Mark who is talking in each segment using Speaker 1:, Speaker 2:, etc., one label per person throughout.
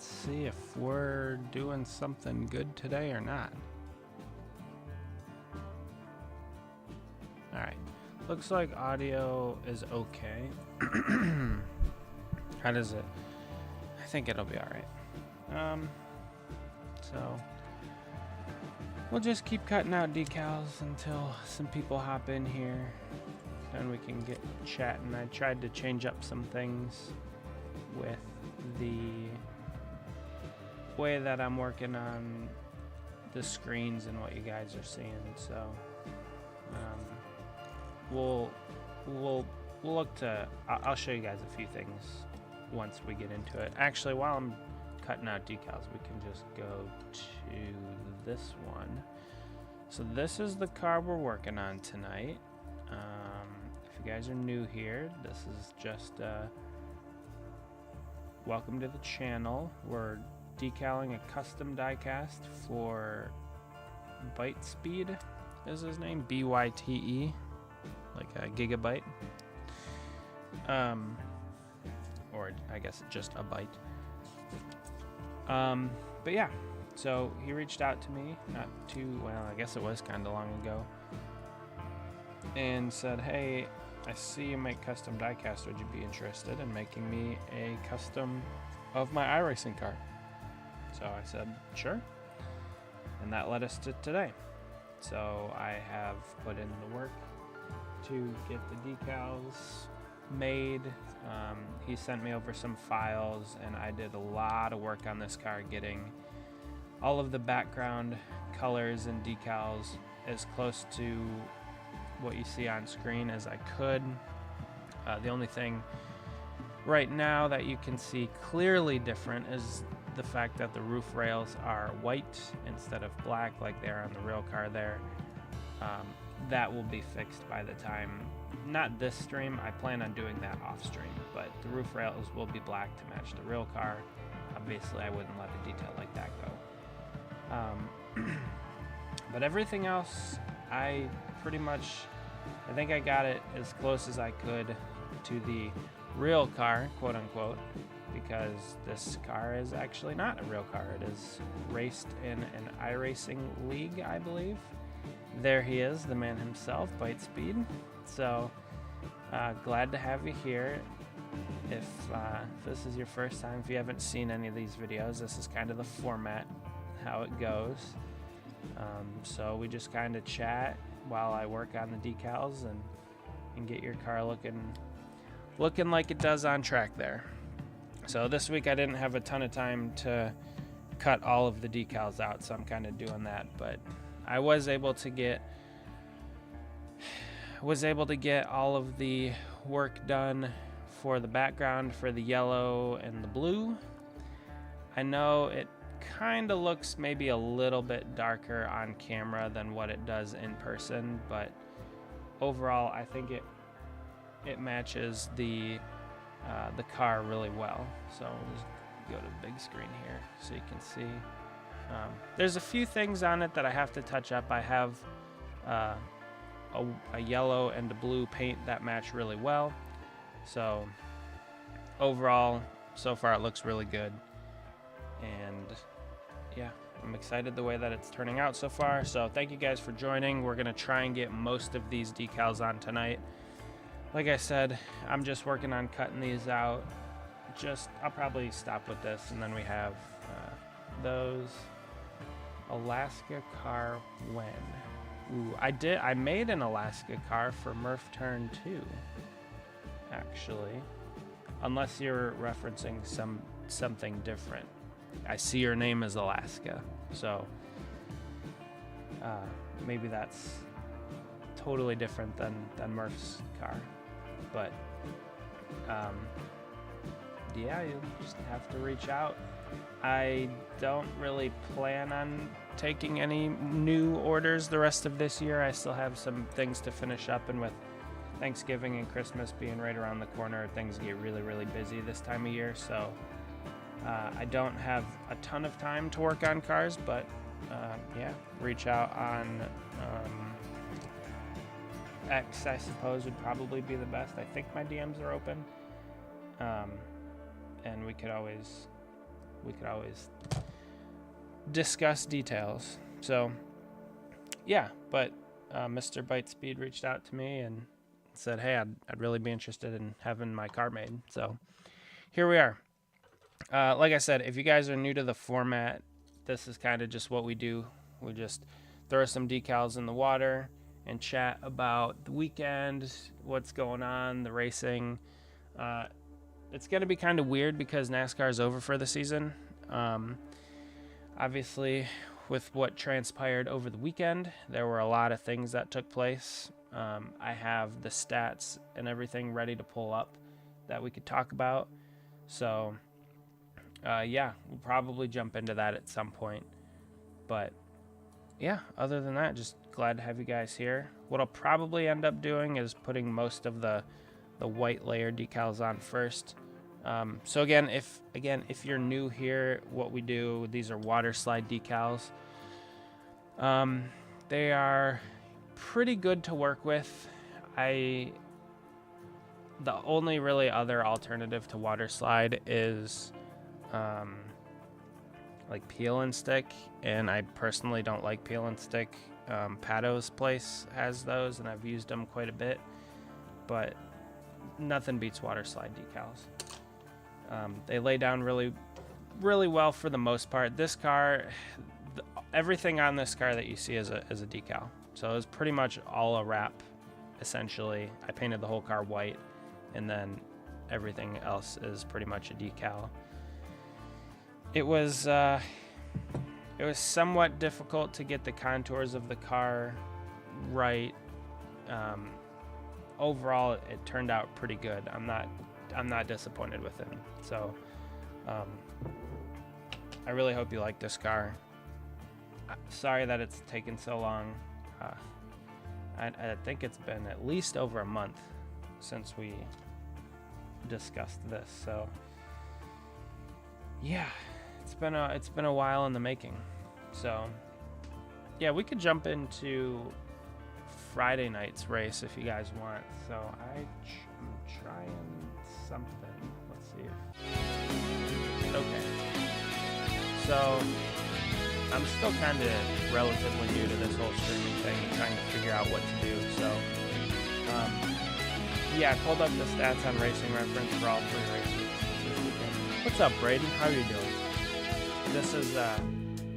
Speaker 1: let's see if we're doing something good today or not. Alright, looks like audio is okay. How does it? I think it'll be alright. So we'll just keep cutting out decals until some people hop in here and we can get chatting. I tried to change up some things with the way that I'm working on the screens and what you guys are seeing, so we'll look to I'll show you guys a few things once we get into it. Actually, while I'm cutting out decals, we can just go to this one. So this is the car we're working on tonight. If you guys are new here, this is just welcome to the channel. We're decaling a custom diecast for ByteSpeed is his name, BYTE, like a gigabyte, or I guess just a byte. But yeah, so he reached out to me not too well, I guess it was kind of long ago, and said, hey, I see you make custom diecast. Would you be interested in making me a custom of my iRacing car? So I said, sure. And that led us to today. So I have put in the work to get the decals made. He sent me over some files, and I did a lot of work on this car, getting all of the background colors and decals as close to what you see on screen as I could. The only thing right now that you can see clearly different is the fact that the roof rails are white instead of black like they are on the real car there. That will be fixed by the time, not this stream, I plan on doing that off stream, but the roof rails will be black to match the real car. Obviously I wouldn't let a detail like that go. But everything else, I think I got it as close as I could to the real car, quote unquote, because this car is actually not a real car. It is raced in an iRacing league, I believe. There he is, the man himself, ByteSpeed. So glad to have you here. If this is your first time, if you haven't seen any of these videos, this is kind of the format, how it goes. So we just kind of chat while I work on the decals and get your car looking like it does on track there. So this week I didn't have a ton of time to cut all of the decals out, so I'm kind of doing that, but I was able to get all of the work done for the background for the yellow and the blue. I know it kind of looks maybe a little bit darker on camera than what it does in person, but overall I think it matches the car really well. So we'll just go to big screen here so you can see. There's a few things on it that I have to touch up. I have a yellow and a blue paint that match really well. So overall, so far it looks really good. And yeah, I'm excited the way that it's turning out so far. So thank you guys for joining. We're gonna try and get most of these decals on tonight. Like I said, I'm just working on cutting these out. I'll probably stop with this, and then we have those. Alaska car when? Ooh, I made an Alaska car for Murph Turn 2, actually. Unless you're referencing something different. I see your name is Alaska, so maybe that's totally different than Murph's car. But yeah, you just have to reach out. I don't really plan on taking any new orders the rest of this year. I still have some things to finish up, and with Thanksgiving and Christmas being right around the corner, things get really, really busy this time of year. So I don't have a ton of time to work on cars, but yeah, reach out on X, I suppose, would probably be the best. I think my DMs are open, and we could always we could always discuss details. So yeah, but Mr. ByteSpeed reached out to me and said, hey, I'd really be interested in having my car made. So here we are. Like I said, if you guys are new to the format, this is kind of just what we do. We just throw some decals in the water and chat about the weekend, what's going on, the racing. It's going to be kind of weird because NASCAR is over for the season. Obviously, with what transpired over the weekend, there were a lot of things that took place. I have the stats and everything ready to pull up that we could talk about. So, yeah, we'll probably jump into that at some point. But, yeah, other than that, just glad to have you guys here. What I'll probably end up doing is putting most of the white layer decals on first. So again, if you're new here, what we do, these are water slide decals. They are pretty good to work with. The only really other alternative to water slide is like peel and stick, and I personally don't like peel and stick. Pato's place has those, and I've used them quite a bit, but nothing beats water slide decals. They lay down really, really well for the most part. This car, everything on this car that you see is a decal. So it was pretty much all a wrap, essentially. I painted the whole car white, and then everything else is pretty much a decal. It was somewhat difficult to get the contours of the car right. Overall, it turned out pretty good. I'm not disappointed with it. So, I really hope you like this car. Sorry that it's taken so long. I think it's been at least over a month since we discussed this. So, yeah, it's been a while in the making. So, yeah, we could jump into Friday night's race if you guys want. So I'm trying something. Let's see if... Okay. So I'm still kind of relatively new to this whole streaming thing and trying to figure out what to do. So yeah, I pulled up the stats on Racing Reference for all 3 races this weekend. What's up, Braden? How are you doing?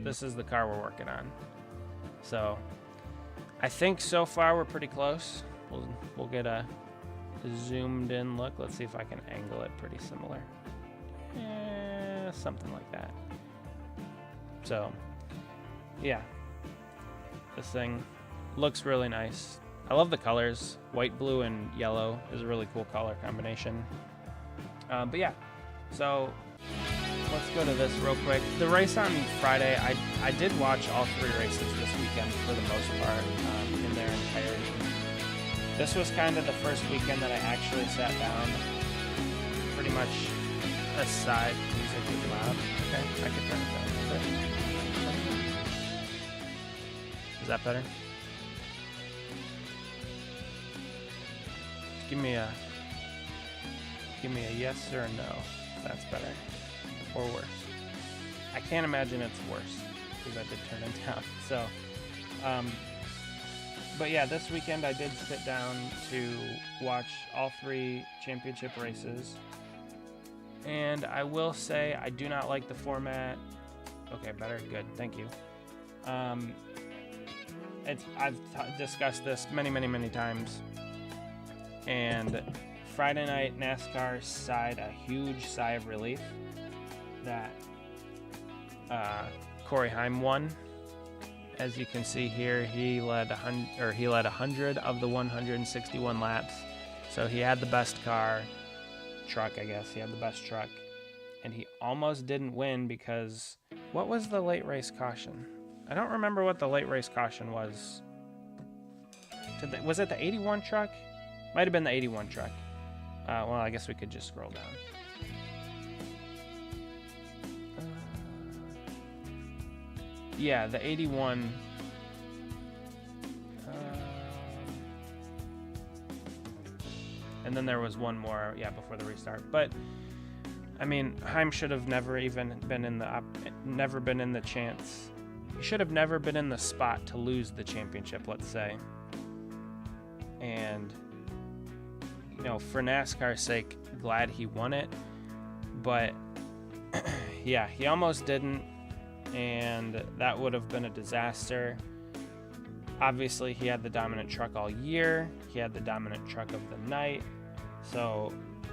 Speaker 1: This is the car we're working on. So I think so far we're pretty close. We'll get a zoomed in look. Let's see if I can angle it pretty similar. Something like that. So, yeah. This thing looks really nice. I love the colors. White, blue, and yellow is a really cool color combination. But yeah, so let's go to this real quick. The race on Friday, I did watch all 3 races this weekend for the most part, in their entirety. This was kind of the first weekend that I actually sat down, pretty much aside. Music is loud. Okay, I can turn it down a bit. Is that better? Give me a yes or a no. That's better. Or worse. I can't imagine it's worse because I did turn it down. So, but yeah, this weekend I did sit down to watch all 3 championship races, and I will say I do not like the format. Okay, better, good, thank you. I've discussed this many times, and Friday night NASCAR sighed a huge sigh of relief that Corey Heim won. As you can see here, he led 100 of the 161 laps. So he had the best truck, I guess. He had the best truck. And he almost didn't win because... What was the late race caution? I don't remember what the late race caution was. Was it the 81 truck? Might have been the 81 truck. Well, I guess we could just scroll down. Yeah, the 81. And then there was one more, before the restart. But I mean, Heim should have never even been in the chance. He should have never been in the spot to lose the championship, let's say. And, you know, for NASCAR's sake, glad he won it. But, yeah, he almost didn't, and that would have been a disaster. Obviously, he had the dominant truck all year. He had the dominant truck of the night. So,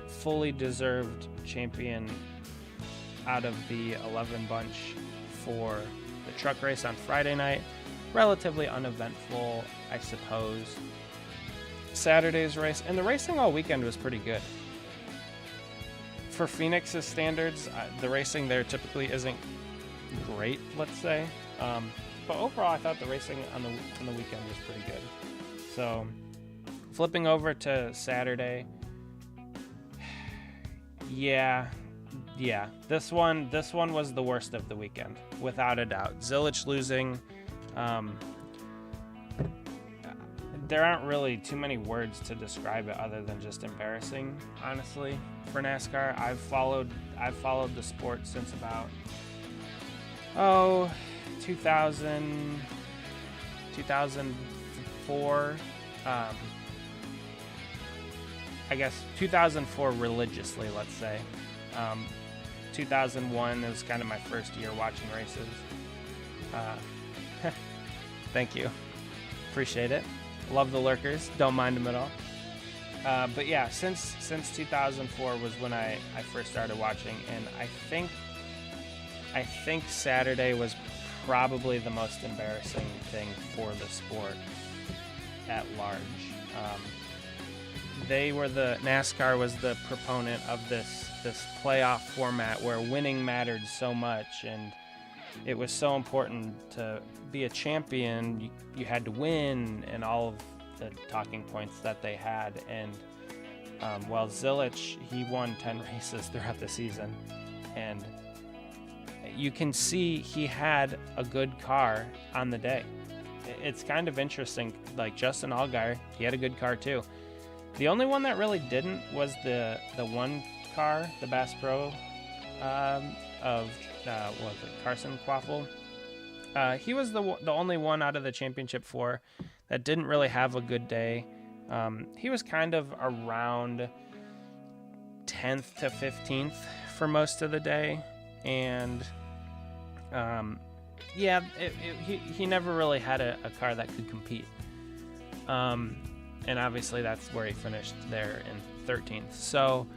Speaker 1: fully deserved champion out of the 11 bunch for the truck race on Friday night. Relatively uneventful, I suppose. Saturday's race, and the racing all weekend was pretty good. For Phoenix's standards, the racing there typically isn't great, let's say. But overall, I thought the racing on the weekend was pretty good. So, flipping over to Saturday, yeah, this one was the worst of the weekend, without a doubt. Zilich losing. There aren't really too many words to describe it other than just embarrassing, honestly, for NASCAR. I've followed the sport since about 2004. I guess 2004 religiously, let's say. 2001 was kind of my first year watching races. Thank you. Appreciate it. Love the lurkers. Don't mind them at all. But yeah, since 2004 was when I first started watching, and I think Saturday was probably the most embarrassing thing for the sport at large. NASCAR was the proponent of this playoff format where winning mattered so much, and it was so important to be a champion. You had to win, and all of the talking points that they had. And while Zilich, he won 10 races throughout the season, and you can see he had a good car on the day. It's kind of interesting. Like Justin Allgaier, he had a good car too. The only one that really didn't was the one car, the Bass Pro of Carson Quaffle. He was the only one out of the championship 4 that didn't really have a good day. He was kind of around 10th to 15th for most of the day, and he never really had a car that could compete. And obviously that's where he finished there in 13th. So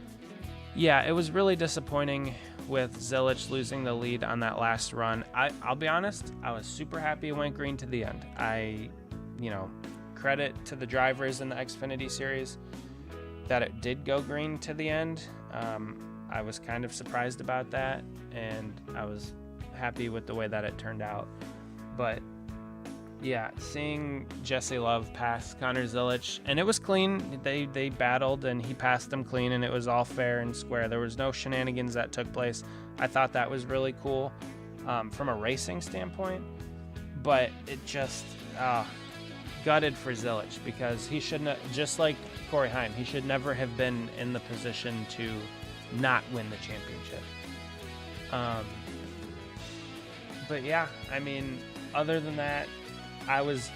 Speaker 1: yeah, it was really disappointing with Zilich losing the lead on that last run. I'll be honest, I was super happy it went green to the end. Credit to the drivers in the Xfinity series that it did go green to the end. I was kind of surprised about that, and I was happy with the way that it turned out. But yeah, seeing Jesse Love pass Connor Zilich, and it was clean. They battled, and he passed them clean, and it was all fair and square. There was no shenanigans that took place. I thought that was really cool from a racing standpoint, but it just gutted for Zilich, because he shouldn't, just like Corey Heim, he should never have been in the position to not win the championship. But yeah, I mean, other than that, I was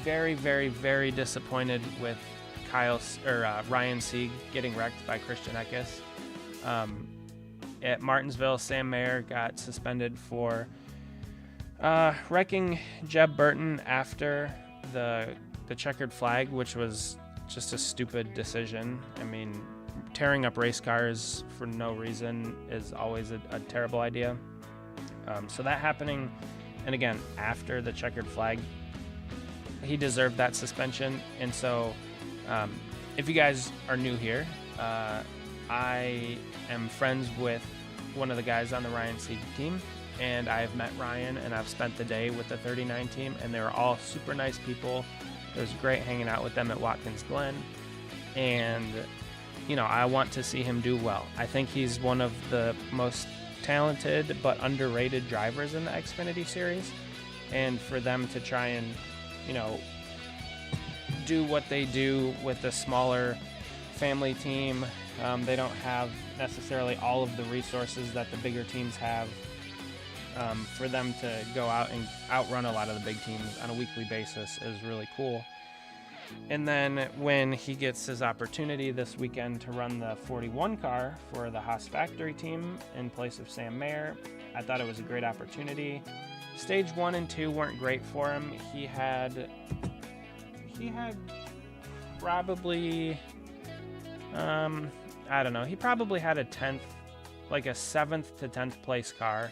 Speaker 1: very, very, very disappointed with Ryan Sieg getting wrecked by Christian Eckes. At Martinsville, Sam Mayer got suspended for wrecking Jeb Burton after the checkered flag, which was just a stupid decision. I mean, tearing up race cars for no reason is always a terrible idea. So that happening, and again, after the checkered flag, he deserved that suspension. And so if you guys are new here, I am friends with one of the guys on the Ryan Sieg team, and I've met Ryan, and I've spent the day with the 39 team, and they were all super nice people. It was great hanging out with them at Watkins Glen, and I want to see him do well. I think he's one of the most talented but underrated drivers in the Xfinity series, and for them to try and do what they do with the smaller family team. They don't have necessarily all of the resources that the bigger teams have for them to go out and outrun a lot of the big teams on a weekly basis is really cool. And then when he gets his opportunity this weekend to run the 41 car for the Haas factory team in place of Sam Mayer, I thought it was a great opportunity. Stage 1 and 2 weren't great for him. He had probably, I don't know, he probably had a 10th, like a 7th to 10th place car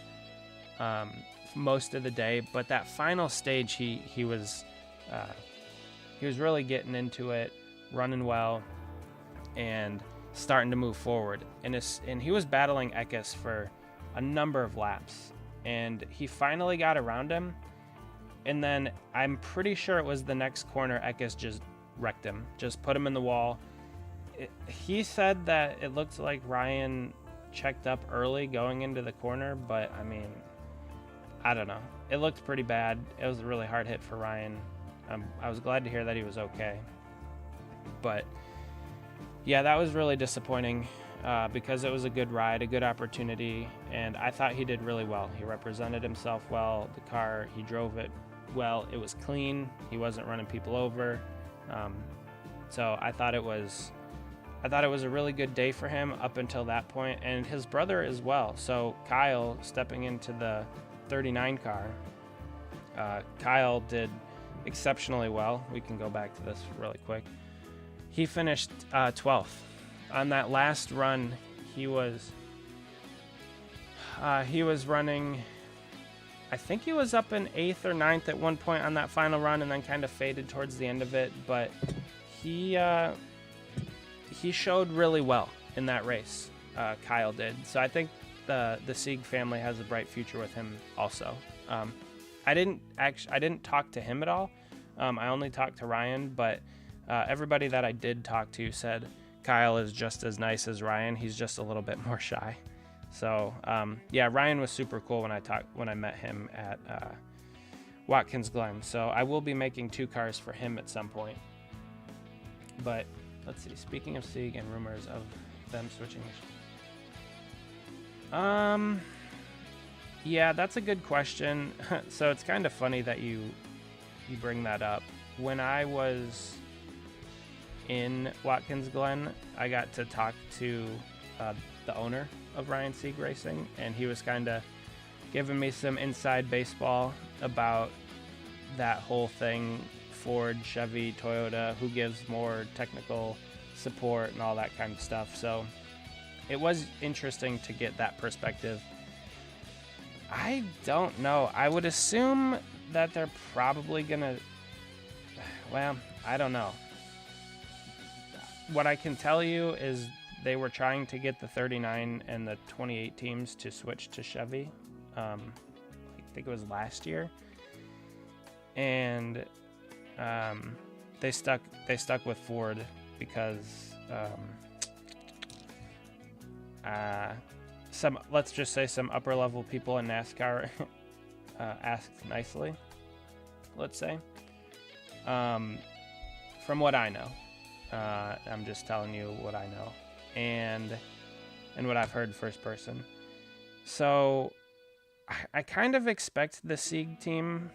Speaker 1: most of the day, but that final stage he was really getting into it, running well, and starting to move forward. And he was battling Eckes for a number of laps, and he finally got around him. And then I'm pretty sure it was the next corner, Eckes just wrecked him, just put him in the wall. He said that it looked like Ryan checked up early going into the corner, but I mean, I don't know. It looked pretty bad. It was a really hard hit for Ryan. I was glad to hear that he was okay. But yeah, that was really disappointing because it was a good ride, a good opportunity, and I thought he did really well. He represented himself well. The car, he drove it well. It was clean. He wasn't running people over. So I thought it was a really good day for him up until that point, and his brother as well. So Kyle stepping into the 39 car. Kyle did exceptionally well. We can go back to this really quick. He finished 12th. On that last run, he was running, I think he was up in 8th or 9th at one point on that final run, and then kind of faded towards the end of it, but he showed really well in that race. Kyle did. So I think the Sieg family has a bright future with him also. I didn't talk to him at all. I only talked to Ryan, but everybody that I did talk to said Kyle is just as nice as Ryan. He's just a little bit more shy. So yeah, Ryan was super cool when I met him at Watkins Glen. So I will be making 2 cars for him at some point. But let's see. Speaking of Sieg and rumors of them switching. Yeah, that's a good question. So it's kind of funny that you bring that up. When I was in Watkins Glen, I got to talk to the owner of Ryan Sieg Racing, and he was kind of giving me some inside baseball about that whole thing, Ford, Chevy, Toyota, who gives more technical support and all that kind of stuff. So it was interesting to get that perspective. I don't know. I would assume that they're probably gonna, well, I don't know. What I can tell you is they were trying to get the 39 and the 28 teams to switch to Chevy. I think it was last year, and they stuck with Ford because let's just say some upper level people in NASCAR asked nicely, let's say. From what I know, I'm just telling you what I know and what I've heard first person. So I kind of expect the Sieg team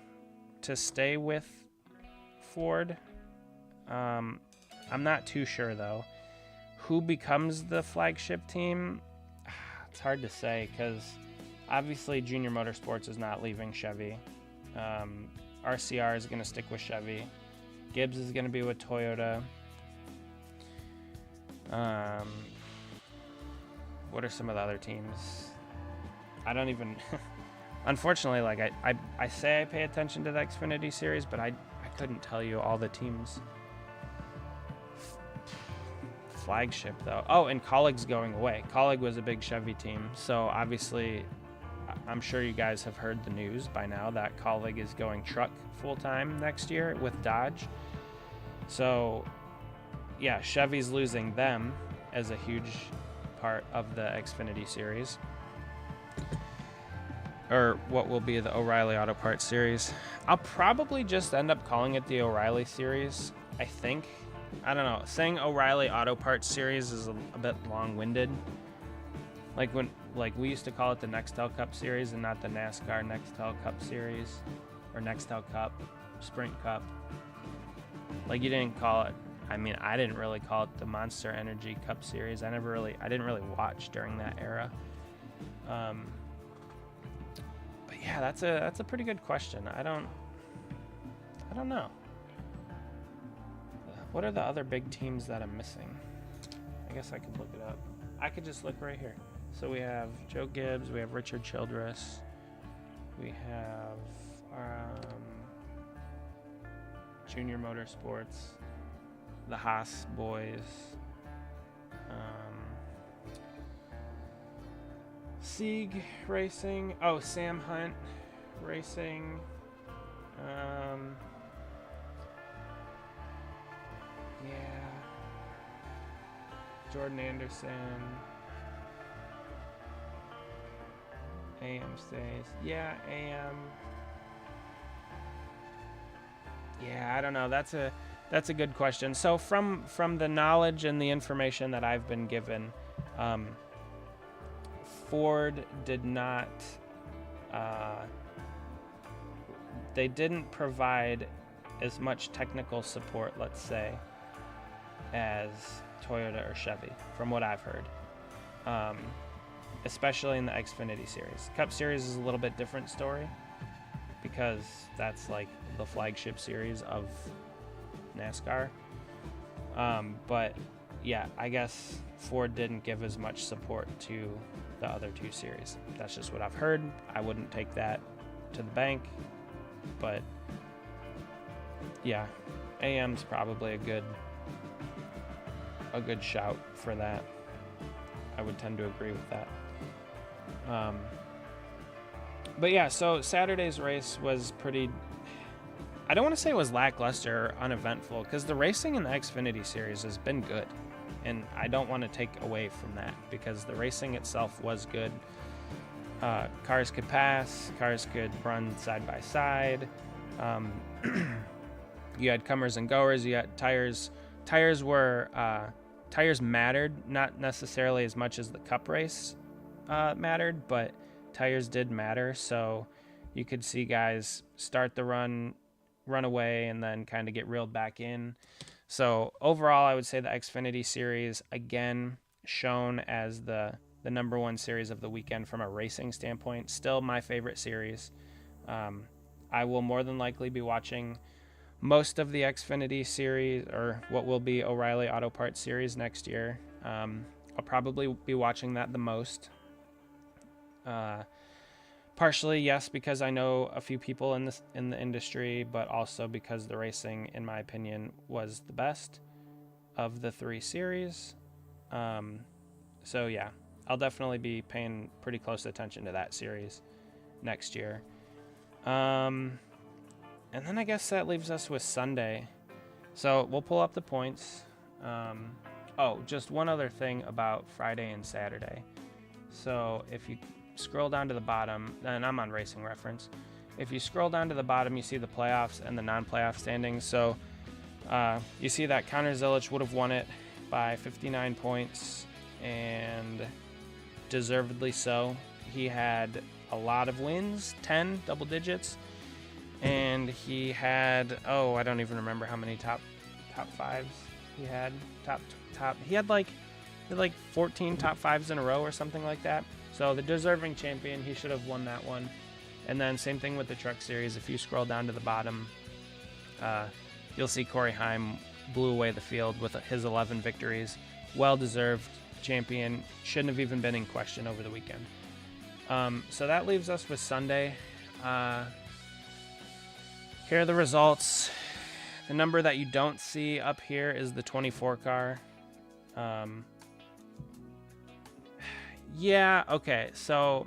Speaker 1: to stay with Ford. I'm not too sure though. Who becomes the flagship team? It's hard to say because obviously Junior Motorsports is not leaving Chevy. RCR is going to stick with Chevy. Gibbs is going to be with Toyota. What are some of the other teams? I don't even... Unfortunately, like I say I pay attention to the Xfinity series, but I couldn't tell you all the teams. Flagship though. Oh, and Colleague's going away. Colleague was a big Chevy team, so obviously I'm sure you guys have heard the news by now that Colleague is going truck full-time next year with Dodge. So yeah, Chevy's losing them as a huge part of the Xfinity series, or what will be the O'Reilly Auto Parts series. I'll probably just end up calling it the O'Reilly series, I think, I don't know. Saying O'Reilly Auto Parts Series is a bit long-winded. Like we used to call it the Nextel Cup Series and not the NASCAR Nextel Cup Series or Nextel Cup, Sprint Cup. Like you didn't call it. I mean, I didn't really call it the Monster Energy Cup Series. I didn't really watch during that era. But yeah, that's a pretty good question. I don't know. What are the other big teams that I'm missing? I guess I could look it up. I could just look right here. So we have Joe Gibbs, we have Richard Childress, we have Junior Motorsports, the Haas boys, Sieg Racing, Sam Hunt Racing, Jordan Anderson, AM stays. Yeah, AM. Yeah, I don't know. That's a good question. So from the knowledge and the information that I've been given, Ford did not. They didn't provide as much technical support, let's say, as Toyota or Chevy, from what I've heard. Especially in the Xfinity Series. Cup Series is a little bit different story because that's like the flagship series of NASCAR. But yeah, I guess Ford didn't give as much support to the other two series. That's just what I've heard. I wouldn't take that to the bank, but yeah, AM's probably a good shout for that. I would tend to agree with that. But yeah, so Saturday's race was pretty, I don't want to say it was lackluster or uneventful, because the racing in the Xfinity Series has been good, and I don't want to take away from that, because the racing itself was good. Cars could pass, cars could run side by side. You had comers and goers, you had tires mattered, not necessarily as much as the Cup race mattered, but tires did matter. So you could see guys start the run away, and then kind of get reeled back in. So overall, I would say the Xfinity Series, again, shown as the number one series of the weekend from a racing standpoint. Still my favorite series. I will more than likely be watching most of the Xfinity Series, or what will be O'Reilly Auto Parts Series next year. I'll probably be watching that the most. Partially, yes, because I know a few people in the industry, but also because the racing, in my opinion, was the best of the three series. So yeah, I'll definitely be paying pretty close attention to that series next year. And then I guess that leaves us with Sunday. So we'll pull up the points. Just one other thing about Friday and Saturday. So if you scroll down to the bottom, and I'm on Racing Reference. If you scroll down to the bottom, you see the playoffs and the non-playoff standings. So you see that Connor Zilisch would have won it by 59 points, and deservedly so. He had a lot of wins, 10 double digits, and he had, I don't even remember how many top fives he had. He had like 14 top fives in a row or something like that. So the deserving champion, he should have won that one. And then same thing with the Truck Series. If you scroll down to the bottom, you'll see Corey Heim blew away the field with his 11 victories. Well-deserved champion. Shouldn't have even been in question over the weekend. So that leaves us with Sunday. Here are the results. The number that you don't see up here is the 24 car. Yeah, okay. So,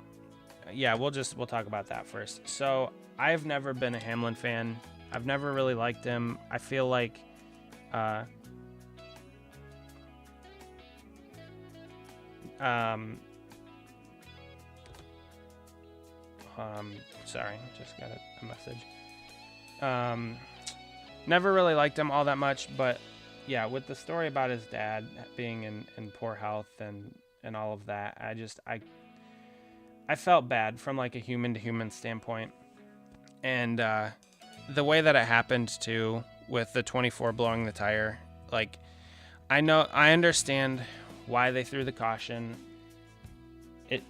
Speaker 1: yeah, we'll talk about that first. So, I've never been a Hamlin fan. I've never really liked him. I feel like sorry, just got a message. Never really liked him all that much, but yeah, with the story about his dad being in poor health and all of that, I felt bad from like a human to human standpoint. And the way that it happened too, with the 24 blowing the tire, like, I understand why they threw the caution. It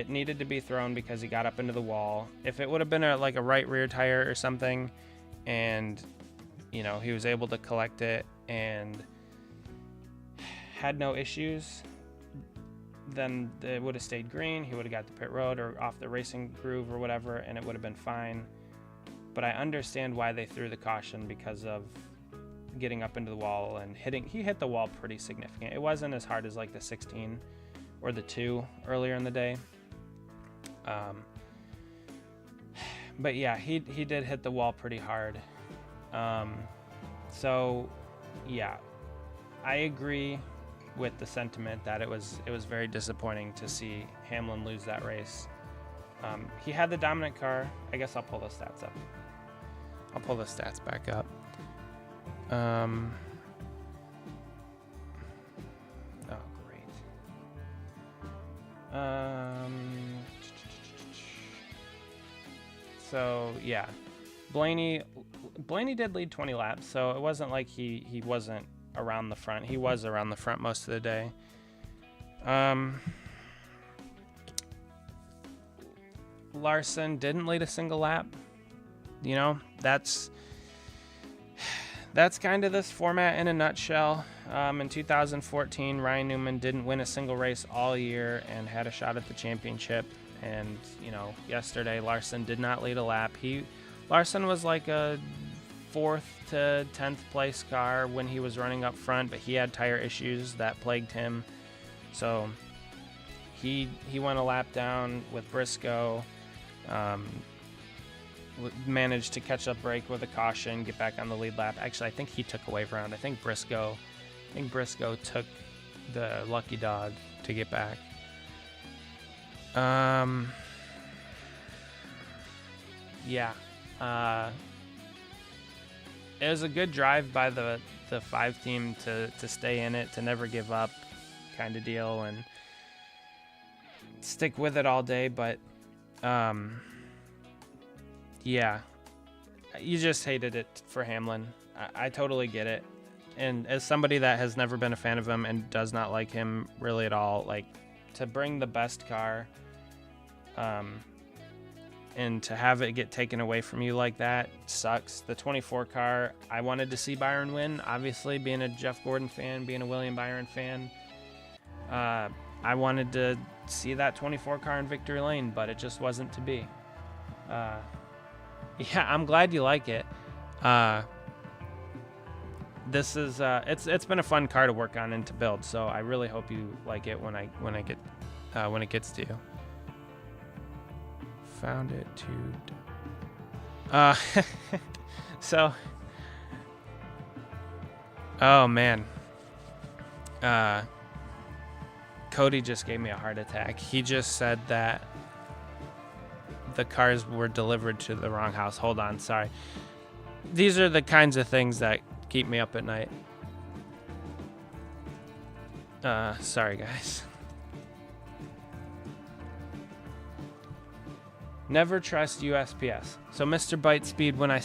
Speaker 1: needed to be thrown because he got up into the wall. If it would have been like a right rear tire or something, and you know, he was able to collect it and had no issues, then it would have stayed green. He would have got the pit road or off the racing groove or whatever, and it would have been fine. But I understand why they threw the caution, because of getting up into the wall and hitting. He hit the wall pretty significant. It wasn't as hard as like the 16 or the 2 earlier in the day. But yeah, he did hit the wall pretty hard. So yeah, I agree with the sentiment that it was very disappointing to see Hamlin lose that race. He had the dominant car. I guess I'll pull the stats up. I'll pull the stats back up. Oh, great. So yeah, Blaney did lead 20 laps, so it wasn't like he wasn't around the front. He was around the front most of the day. Larson didn't lead a single lap. You know, that's kind of this format in a nutshell. In 2014, Ryan Newman didn't win a single race all year and had a shot at the championship. And, you know, yesterday Larson did not lead a lap. Larson was like a 4th to 10th place car when he was running up front, but he had tire issues that plagued him. So he went a lap down with Briscoe. Managed to catch up break with a caution, get back on the lead lap. Actually, I think he took a wave round. I think Briscoe took the lucky dog to get back. Yeah. It was a good drive by the 5 team to stay in it, to never give up kind of deal, and stick with it all day. But yeah, you just hated it for Hamlin. I totally get it. And as somebody that has never been a fan of him and does not like him really at all, like, to bring the best car and to have it get taken away from you like that sucks. The 24 car, I wanted to see Byron win. Obviously, being a Jeff Gordon fan, being a William Byron fan, I wanted to see that 24 car in victory lane, but it just wasn't to be. Yeah, I'm glad you like it. This is it's been a fun car to work on and to build, so I really hope you like it when it gets to you. Found it to so oh man, Cody just gave me a heart attack. He just said that the cars were delivered to the wrong house. Hold on, sorry. These are the kinds of things that keep me up at night. Sorry guys. Never trust USPS. So Mr. ByteSpeed, when I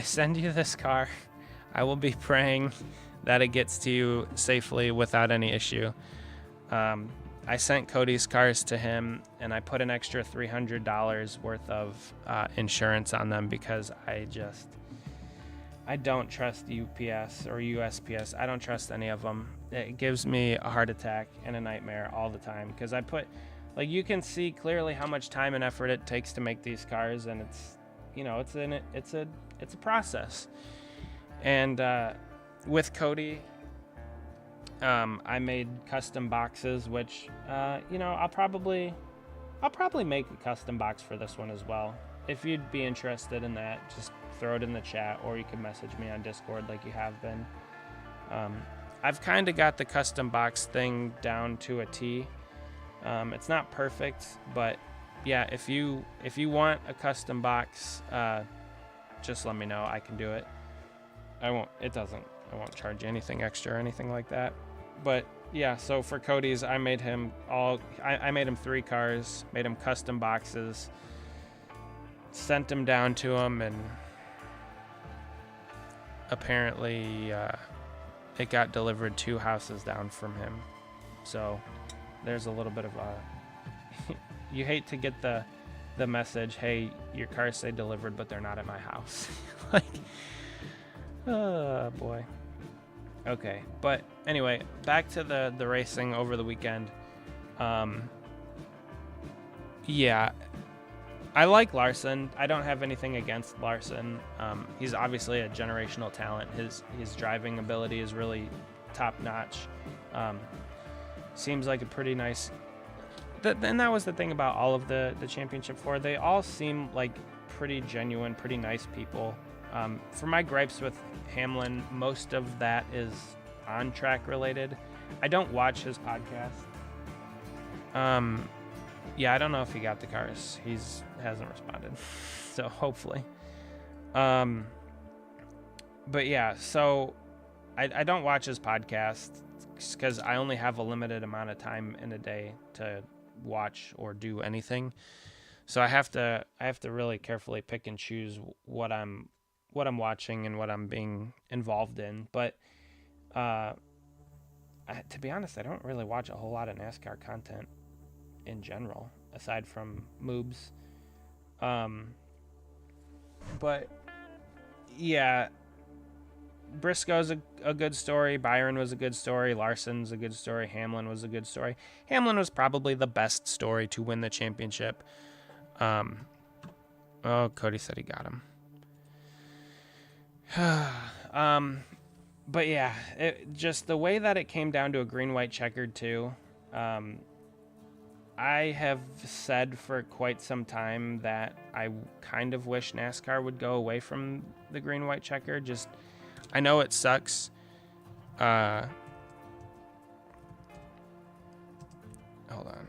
Speaker 1: send you this car, I will be praying that it gets to you safely without any issue. I sent Cody's cars to him, and I put an extra $300 worth of insurance on them because I don't trust UPS or USPS. I don't trust any of them. It gives me a heart attack and a nightmare all the time because like, you can see clearly how much time and effort it takes to make these cars, and it's, you know, it's a process. And with Cody, I made custom boxes, which you know, I'll probably make a custom box for this one as well. If you'd be interested in that, just throw it in the chat, or you can message me on Discord like you have been. I've kind of got the custom box thing down to a T. It's not perfect, but yeah, if you want a custom box, just let me know. I can do it. It doesn't I won't charge you anything extra or anything like that. But yeah, so for Cody's, I made him I made him 3 cars, made him custom boxes, sent them down to him, and apparently it got delivered 2 houses down from him. So there's a little bit of you hate to get the message, hey, your cars say delivered, but they're not at my house. Like, oh boy. Okay, but anyway, back to the racing over the weekend. Yeah, I like Larson. I don't have anything against Larson. He's obviously a generational talent. His driving ability is really top notch. Seems like a pretty nice. And that was the thing about all of the Championship 4. They all seem like pretty genuine, pretty nice people. For my gripes with Hamlin, most of that is on-track related. I don't watch his podcast. Yeah, I don't know if he got the cars. Hasn't responded, so hopefully. But yeah, so I don't watch his podcast because I only have a limited amount of time in a day to watch or do anything. So I have to really carefully pick and choose what I'm watching and what I'm being involved in. But to be honest, I don't really watch a whole lot of NASCAR content in general, aside from moobs. But yeah, Briscoe's a good story. Byron was a good story. Larson's a good story. Hamlin was a good story. Hamlin was probably the best story to win the championship. Oh, Cody said he got him. But yeah, just the way that it came down to a green-white checkered too. I have said for quite some time that I kind of wish NASCAR would go away from the green-white checker. Just, I know it sucks. Hold on.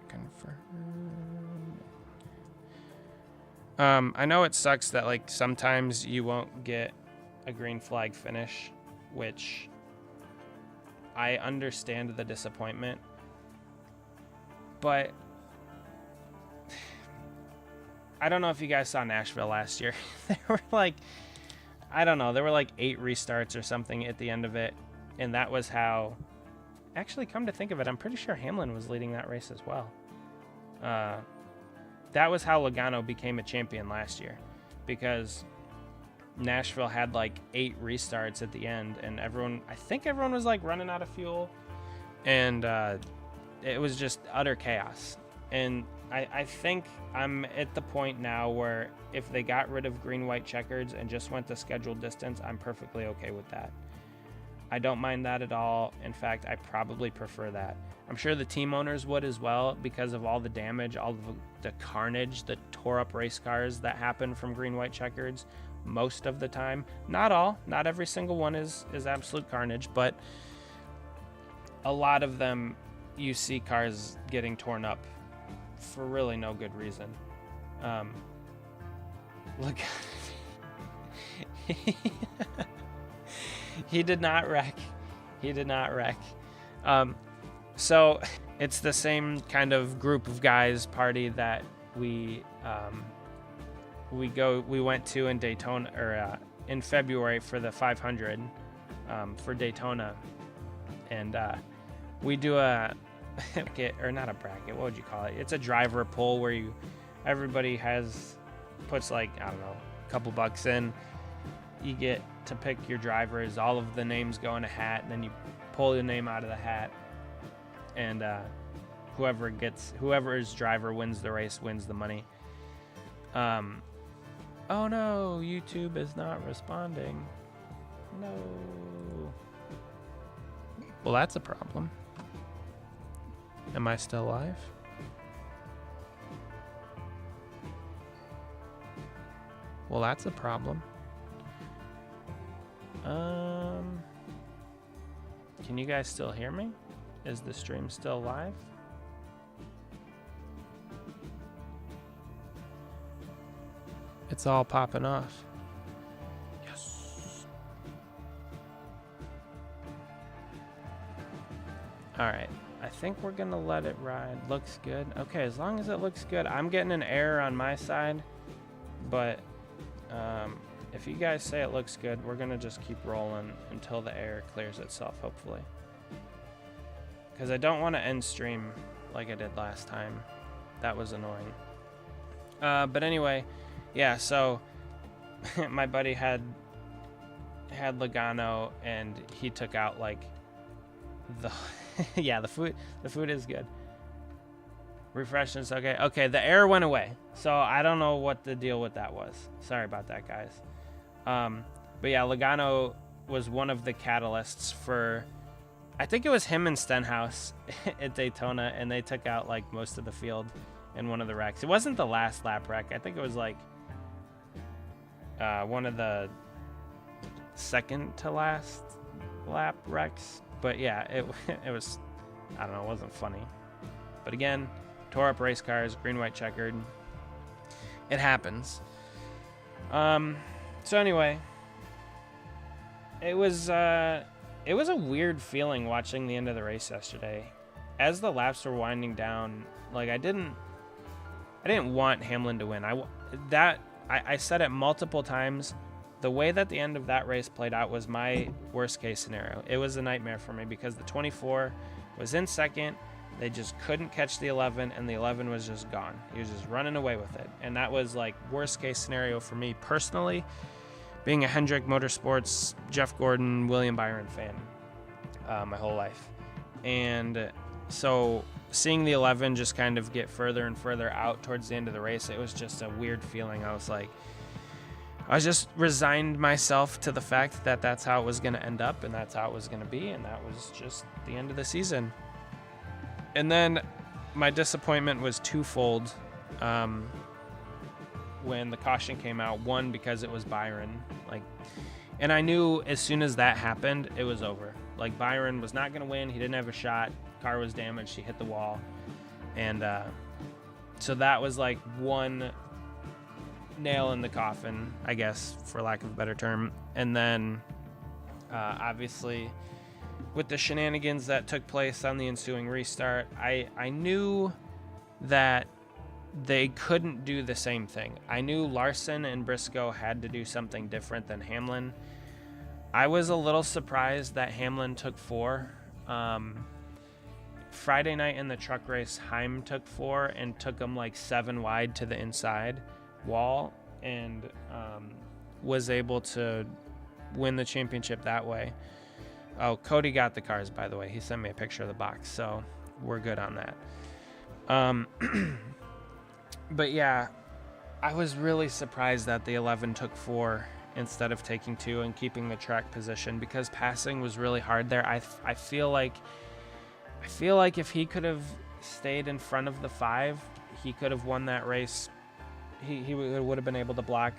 Speaker 1: Confirm. I know it sucks that like sometimes you won't get a green flag finish, which I understand the disappointment. But I don't know if you guys saw Nashville last year. There were like, I don't know, there were like 8 restarts or something at the end of it. And that was how, actually come to think of it, I'm pretty sure Hamlin was leading that race as well. That was how Logano became a champion last year, because Nashville had like 8 restarts at the end, and I think everyone was like running out of fuel, and it was just utter chaos. And I think I'm at the point now where if they got rid of green-white checkers and just went to scheduled distance, I'm perfectly okay with that. I don't mind that at all. In fact, I probably prefer that. I'm sure the team owners would as well, because of all the damage, all of the carnage, the tore up race cars that happen from green-white checkers most of the time. Not all, not every single one is absolute carnage, but a lot of them you see cars getting torn up for really no good reason. Look, he did not wreck. So it's the same kind of group of guys party that we went to in Daytona, or in February for the 500 for Daytona, and we do a or not a bracket, what would you call it? It's a driver poll where everybody puts like, I don't know, a couple bucks in. You get to pick your drivers. All of the names go in a hat, and then you pull your name out of the hat, and whoever's driver wins the race wins the money. Oh no, YouTube is not responding. No. Well, that's a problem. Am I still live? Well, that's a problem. Can you guys still hear me? Is the stream still live? It's all popping off. Yes. All right. I think we're going to let it ride. Looks good. Okay, as long as it looks good. I'm getting an error on my side, but if you guys say it looks good, we're going to just keep rolling until the error clears itself, hopefully. Because I don't want to end stream like I did last time. That was annoying. But anyway, yeah, so my buddy had Logano, and he took out like the yeah, the food is good. Refreshness, okay, the error went away, so I don't know what the deal with that was. Sorry about that, guys. But yeah, Logano was one of the catalysts for, I think it was him and Stenhouse at Daytona, and they took out like most of the field in one of the wrecks. It wasn't the last lap wreck. I think it was like one of the second to last lap wrecks. But yeah, it was, I don't know, it wasn't funny. But again, tore up race cars, green, white, checkered. It happens. So anyway, it was a weird feeling watching the end of the race yesterday. As the laps were winding down, like I didn't want Hamlin to win. I said it multiple times. The way that the end of that race played out was my worst case scenario. It was a nightmare for me because the 24 was in second. They just couldn't catch the 11, and the 11 was just gone. He was just running away with it. And that was like worst case scenario for me personally, being a Hendrick Motorsports, Jeff Gordon, William Byron fan my whole life. And so seeing the 11 just kind of get further and further out towards the end of the race, it was just a weird feeling. I just resigned myself to the fact that that's how it was going to end up, and that's how it was going to be, and that was just the end of the season. And then my disappointment was twofold when the caution came out. One, because it was Byron, and I knew as soon as that happened, it was over. Like, Byron was not going to win. He didn't have a shot. Car was damaged. He hit the wall. And so that was like one nail in the coffin, I guess, for lack of a better term. And then obviously with the shenanigans that took place on the ensuing restart, I knew that they couldn't do the same thing. I knew Larson and Briscoe had to do something different than Hamlin. I was a little surprised that Hamlin took 4. Friday night in the truck race, Heim took 4 and took them like 7 wide to the inside wall, and was able to win the championship that way. Oh, Cody got the cars, by the way. He sent me a picture of the box, so we're good on that. But yeah, I was really surprised that the 11 took 4 instead of taking 2 and keeping the track position, because passing was really hard there. I feel like if he could have stayed in front of the 5, he could have won that race. He would have been able to block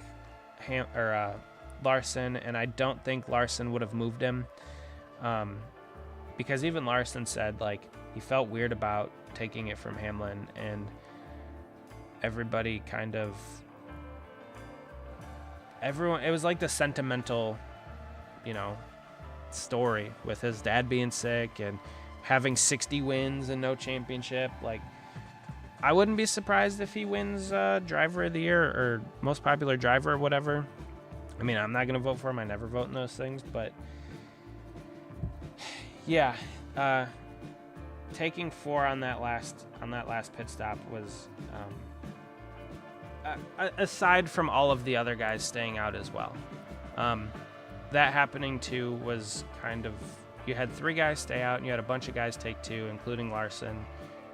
Speaker 1: Larson, and I don't think Larson would have moved him, because even Larson said like he felt weird about taking it from Hamlin, and everybody it was like the sentimental, story with his dad being sick and having 60 wins and no championship. Like, I wouldn't be surprised if he wins driver of the year or most popular driver or whatever. I mean, I'm not going to vote for him. I never vote in those things. But yeah, taking 4 on that last pit stop was, aside from all of the other guys staying out as well. That happening too was kind of, you had 3 guys stay out and you had a bunch of guys take 2, including Larson.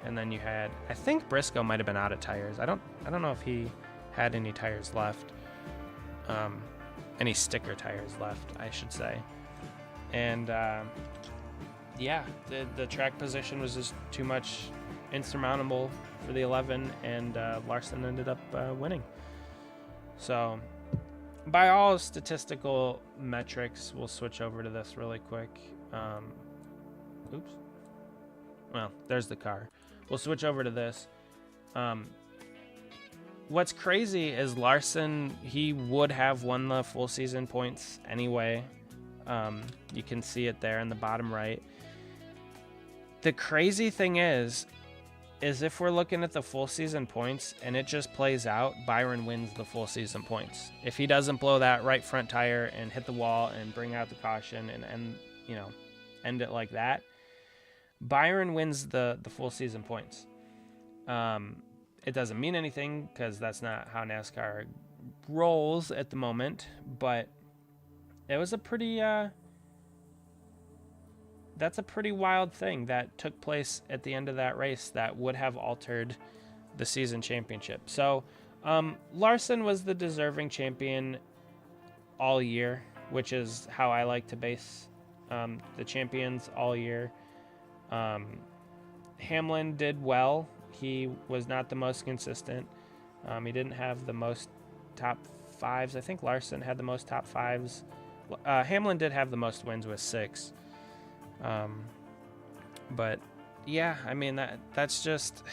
Speaker 1: And then you had, I think Briscoe might have been out of tires. I don't know if he had any tires left. Any sticker tires left, I should say. And yeah, the track position was just too much insurmountable for the 11, and Larson ended up winning. So by all statistical metrics, we'll switch over to this really quick. Oops. Well, there's the car. We'll switch over to this. What's crazy is Larson, he would have won the full season points anyway. You can see it there in the bottom right. the crazy thing is if we're looking at the full season points and it just plays out, Byron wins the full season points. If he doesn't blow that right front tire and hit the wall and bring out the caution and end it like that, Byron wins the full season points. It doesn't mean anything because that's not how NASCAR rolls at the moment, but it was a pretty that's a pretty wild thing that took place at the end of that race that would have altered the season championship. So Larson was the deserving champion all year, which is how I like to base the champions all year. Hamlin did well. He was not the most consistent. He didn't have the most top fives. I think Larson had the most top fives. Hamlin did have the most wins with 6. But yeah, I mean, that's just,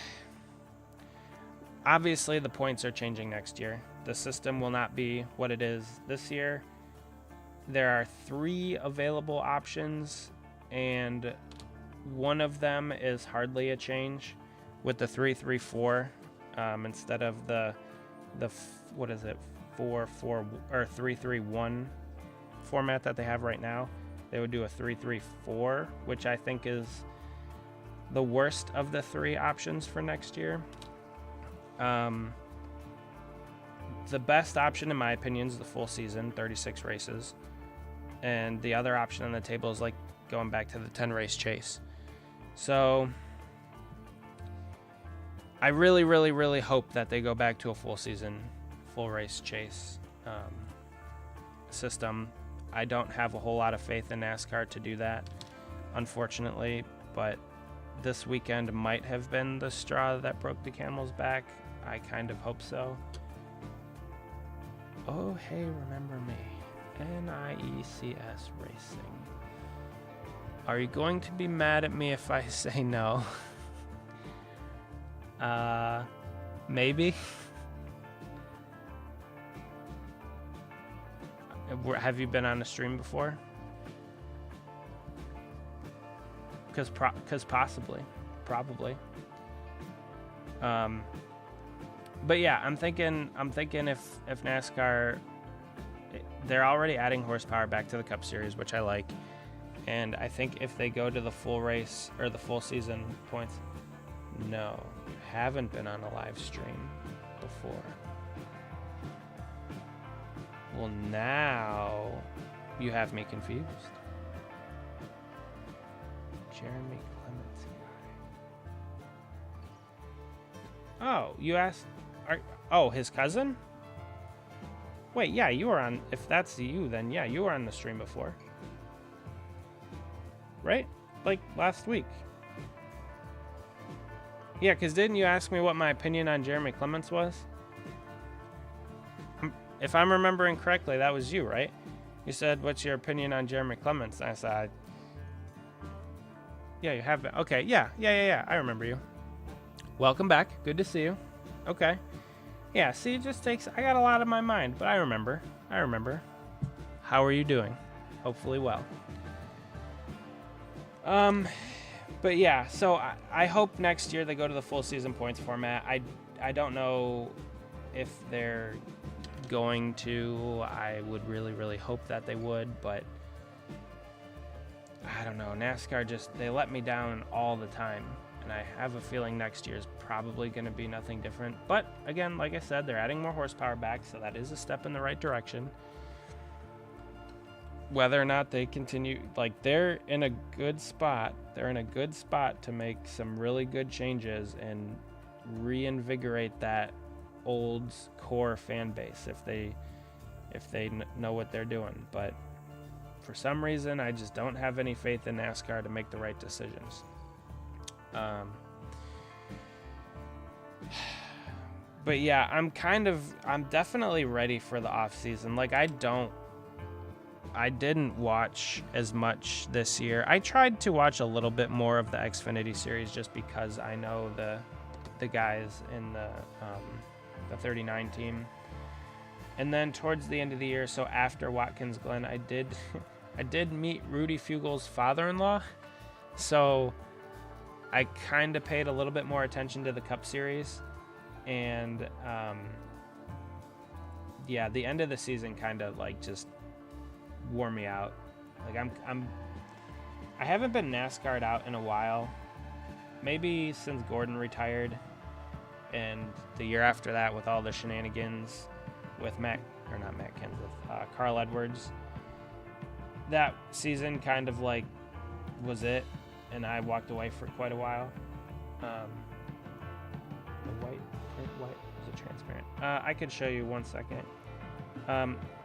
Speaker 1: obviously the points are changing next year. The system will not be what it is this year. There are 3 available options, and one of them is hardly a change with the 3-3-4 instead of the 4-4 or 3-3-1 format that they have right now. They would do a 3-3-4, which I think is the worst of the 3 options for next year. The best option, in my opinion, is the full season, 36 races. And the other option on the table is like going back to the 10-race chase. So I really, really, really hope that they go back to a full season, full race chase system. I don't have a whole lot of faith in NASCAR to do that, unfortunately, but this weekend might have been the straw that broke the camel's back. I kind of hope so. Oh, hey, remember me. NIECS Racing. Are you going to be mad at me if I say no? Maybe. Have you been on a stream before? Because possibly, probably. But yeah, I'm thinking if NASCAR, they're already adding horsepower back to the Cup Series, which I like, and I think if they go to the full race or the full season points, no, you haven't been on a live stream before. Well, now you have me confused. Jeremy Clements guy. Oh, you asked. His cousin? Wait, yeah, you were on. If that's you, then yeah, you were on the stream before. Right? Like last week. Yeah, because didn't you ask me what my opinion on Jeremy Clements was? If I'm remembering correctly, that was you, right? You said, what's your opinion on Jeremy Clements? And I said, yeah, you have been. Okay, yeah. I remember you. Welcome back. Good to see you. Okay. Yeah, see, it just takes, I got a lot on my mind, but I remember. How are you doing? Hopefully well. But yeah, so I hope next year they go to the full season points format. I don't know if they're going to. I would really, really hope that they would, but I don't know. NASCAR they let me down all the time, and I have a feeling next year is probably going to be nothing different. But again, like I said, they're adding more horsepower back, so that is a step in the right direction. Whether or not they continue, like, they're in a good spot. They're in a good spot to make some really good changes and reinvigorate that old core fan base if they know what they're doing. But for some reason, I just don't have any faith in NASCAR to make the right decisions. But yeah, I'm definitely ready for the off season. Like, I didn't watch as much this year. I tried to watch a little bit more of the Xfinity series just because I know the guys in the 39 team. And then towards the end of the year, so after Watkins Glen, I did meet Rudy Fugel's father-in-law. So I kind of paid a little bit more attention to the Cup Series, and yeah, the end of the season kind of like just wore me out. Like I haven't been NASCAR'd out in a while, maybe since Gordon retired, and the year after that with all the shenanigans with Carl Edwards. That season kind of like was it, and I walked away for quite a while. The white, is it transparent? I could show you 1 second.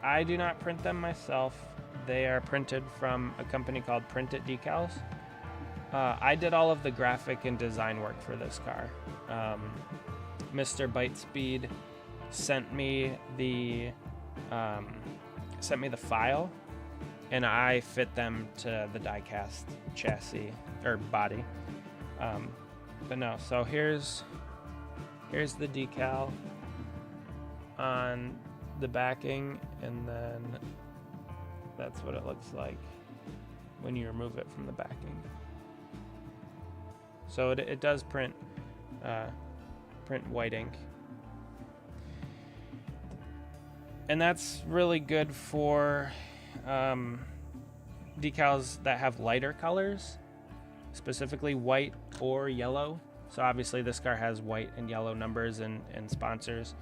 Speaker 1: I do not print them myself. They are printed from a company called Print It Decals. I did all of the graphic and design work for this car. Mr. ByteSpeed sent me the file, and I fit them to the Diecast chassis or body. But no, so here's the decal on the backing, and then that's what it looks like when you remove it from the backing. So it does print white ink, and that's really good for decals that have lighter colors, specifically white or yellow. So obviously this car has white and yellow numbers and sponsors.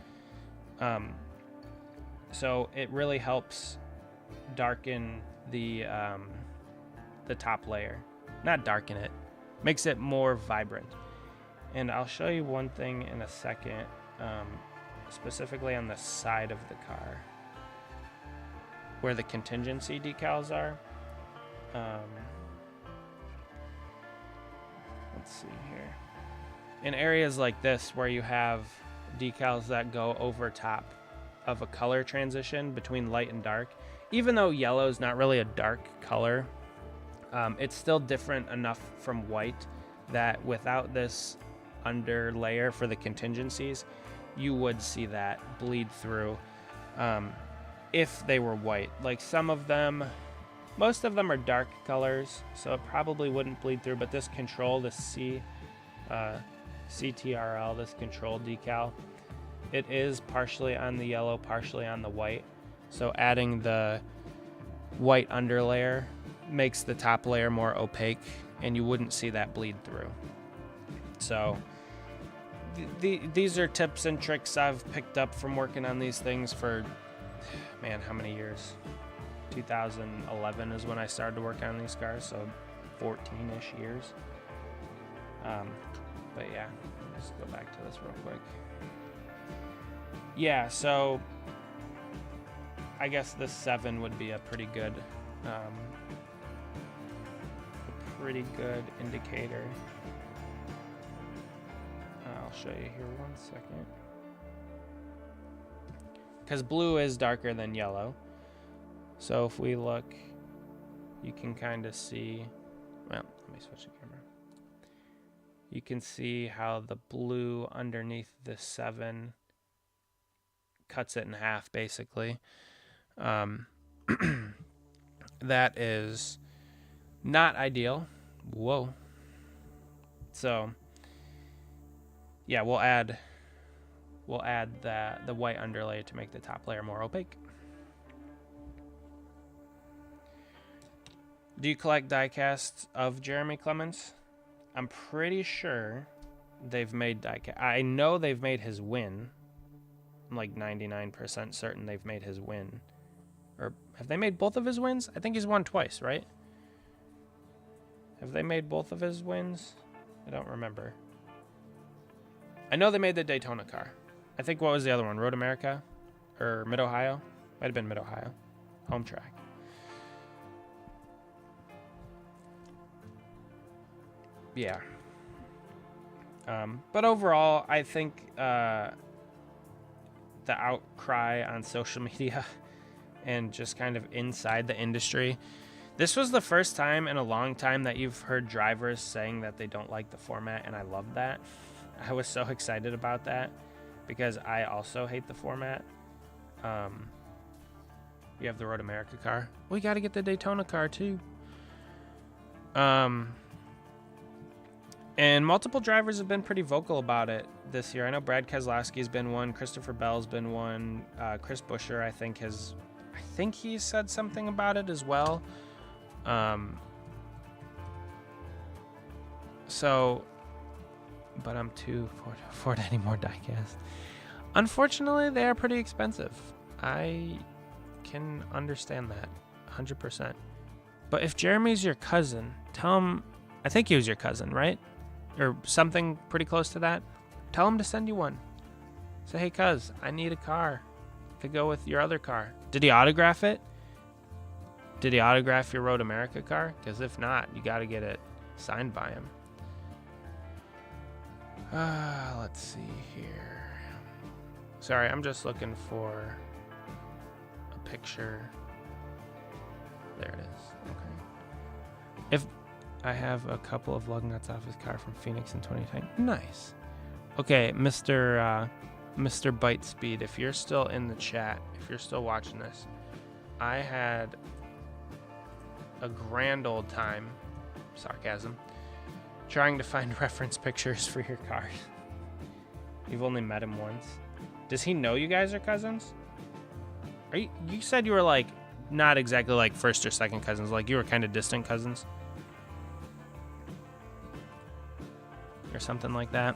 Speaker 1: So it really helps darken the top layer. Not darken it, makes it more vibrant. And I'll show you one thing in a second, specifically on the side of the car, where the contingency decals are. Let's see here. In areas like this where you have decals that go over top of a color transition between light and dark, even though yellow is not really a dark color, it's still different enough from white that without this under layer for the contingencies, you would see that bleed through if they were white. Like some of them, most of them are dark colors, so it probably wouldn't bleed through, but this control, this CTRL, this control decal, it is partially on the yellow, partially on the white. So adding the white underlayer makes the top layer more opaque, and you wouldn't see that bleed through. So these are tips and tricks I've picked up from working on these things for, man, how many years? 2011 is when I started to work on these cars, so 14-ish years. But yeah, let's go back to this real quick. Yeah, so I guess this 7 would be a pretty good indicator. I'll show you here 1 second. Because blue is darker than yellow. So if we look, you can kind of see, well, let me switch the camera. You can see how the blue underneath the 7 cuts it in half, basically. That is not ideal. Whoa. So yeah, we'll add the white underlay to make the top layer more opaque. Do you collect diecasts of Jeremy Clements? I'm pretty sure they've made diecast. I know they've made his win. I'm like 99% certain they've made his win. Or have they made both of his wins? I think he's won twice, right? Have they made both of his wins? I don't remember. I know they made the Daytona car. I think, what was the other one? Road America? Or Mid-Ohio? Might have been Mid-Ohio. Home track. Yeah. But overall, I think the outcry on social media and just kind of inside the industry, this was the first time in a long time that you've heard drivers saying that they don't like the format, and I love that. I was so excited about that because I also hate the format. You have the Road America car. We got to get the Daytona car too. And multiple drivers have been pretty vocal about it this year. I know Brad Keselowski's been one. Christopher Bell's been one. Chris Buescher, I think he said something about it as well. But I'm too poor to afford any more diecast. Unfortunately, they are pretty expensive. I can understand that 100%. But if Jeremy's your cousin, tell him, I think he was your cousin, right? Or something pretty close to that. Tell him to send you one. Say, hey, cuz, I need a car to go with your other car. Did he autograph it? Did he autograph your Road America car? Because if not, you got to get it signed by him. Let's see here. Sorry, I'm just looking for a picture. There it is. Okay. If I have a couple of lug nuts off his car from Phoenix in 2010. Nice. Okay, Mr. ByteSpeed, if you're still in the chat, if you're still watching this, I had a grand old time, sarcasm, trying to find reference pictures for your cars. You've only met him once. Does he know you guys are cousins? You said you were like, not exactly like first or second cousins, like you were kind of distant cousins? Or something like that.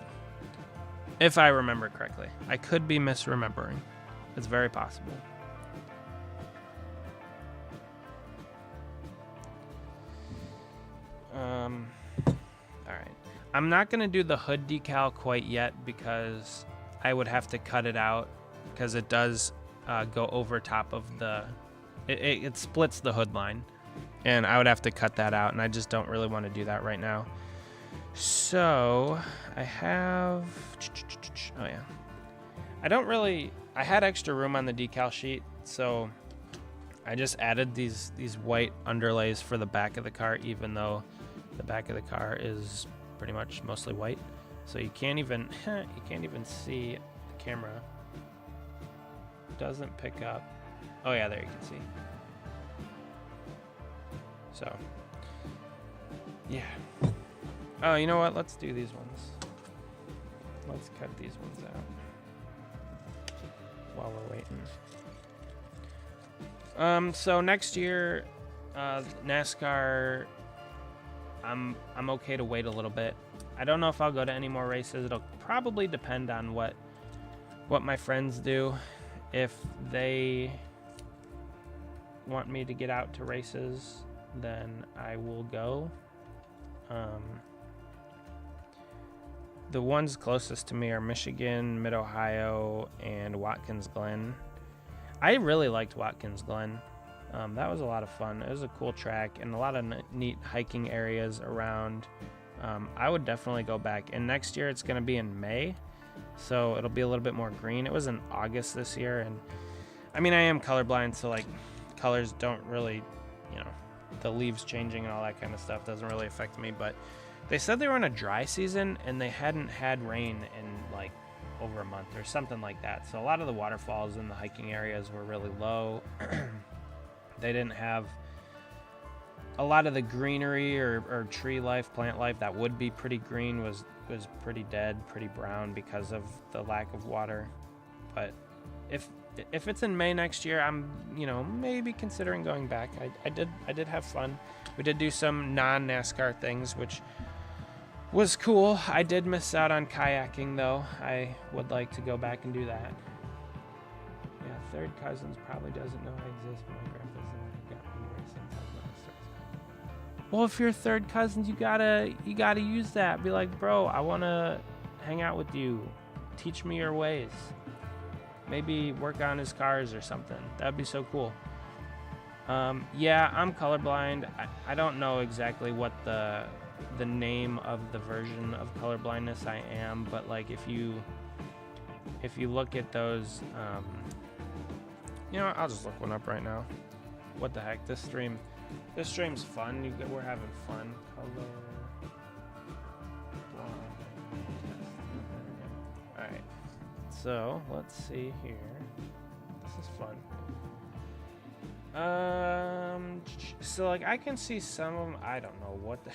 Speaker 1: If I remember correctly. I could be misremembering. It's very possible. Alright. I'm not going to do the hood decal quite yet because I would have to cut it out because it does go over top of the... It splits the hood line. And I would have to cut that out, and I just don't really want to do that right now. So, I have... Oh, yeah. I had extra room on the decal sheet, so I just added these white underlays for the back of the car, even though the back of the car is pretty much mostly white. So you can't even see the camera. Doesn't pick up. Oh yeah, there you can see. So, yeah. Oh, you know what? Let's do these ones. Let's cut these ones out while we're waiting. So next year, NASCAR, I'm okay to wait a little bit. I don't know if I'll go to any more races. It'll probably depend on what my friends do. If they want me to get out to races, then I will go. The ones closest to me are Michigan, Mid-Ohio, and Watkins Glen. I really liked Watkins Glen. That was a lot of fun. It was a cool track and a lot of neat hiking areas around. I would definitely go back. And next year it's going to be in May, so it'll be a little bit more green. It was in August this year, and I mean, I am colorblind, so like colors don't really, the leaves changing and all that kind of stuff doesn't really affect me, but they said they were in a dry season and they hadn't had rain in like over a month or something like that. So a lot of the waterfalls in the hiking areas were really low. They didn't have a lot of the greenery or tree life, plant life that would be pretty green was pretty dead, pretty brown because of the lack of water. But if it's in May next year, I'm maybe considering going back. I did have fun. We did do some non-NASCAR things, which was cool. I did miss out on kayaking though. I would like to go back and do that. Yeah, third cousins probably doesn't know I exist. My grandpa's the one who got me racing. Well, if you're third cousins, you gotta use that. Be like, bro, I wanna hang out with you. Teach me your ways. Maybe work on his cars or something. That'd be so cool. Yeah, I'm colorblind. I don't know exactly what the name of the version of colorblindness I am, but like if you look at those, I'll just look one up right now. What the heck? This stream's fun. We're having fun. All right. So let's see here. This is fun. So like I can see some of them. I don't know what the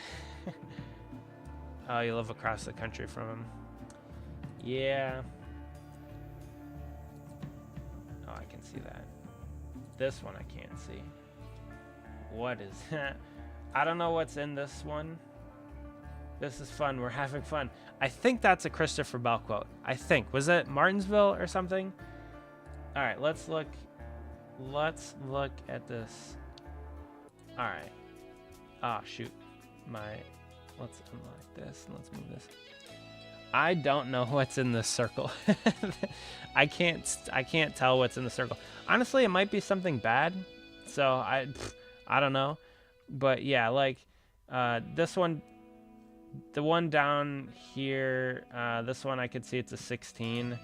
Speaker 1: Oh, you live across the country from him. Yeah. Oh, I can see that. This one I can't see. What is that? I don't know what's in this one. This is fun. We're having fun. I think that's a Christopher Bell quote. I think. Was it Martinsville or something? All right, let's look. Let's look at this. All right. Ah, shoot. Let's unlock this and let's move this. I don't know what's in this circle. I can't tell what's in the circle. Honestly, it might be something bad. So I don't know. But yeah, like this one, the one down here, this one I could see it's a 16.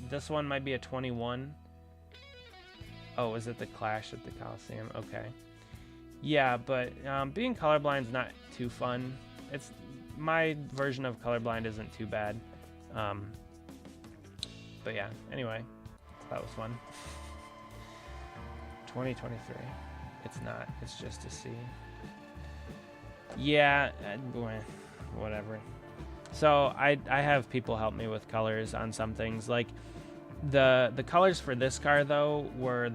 Speaker 1: This one might be a 21. Oh, is it the Clash at the Coliseum? Okay. Yeah, but being colorblind is not too fun. It's my version of colorblind isn't too bad. But yeah, anyway, that was fun. 2023. It's not. It's just a C. Yeah, whatever. So I have people help me with colors on some things. Like the colors for this car though were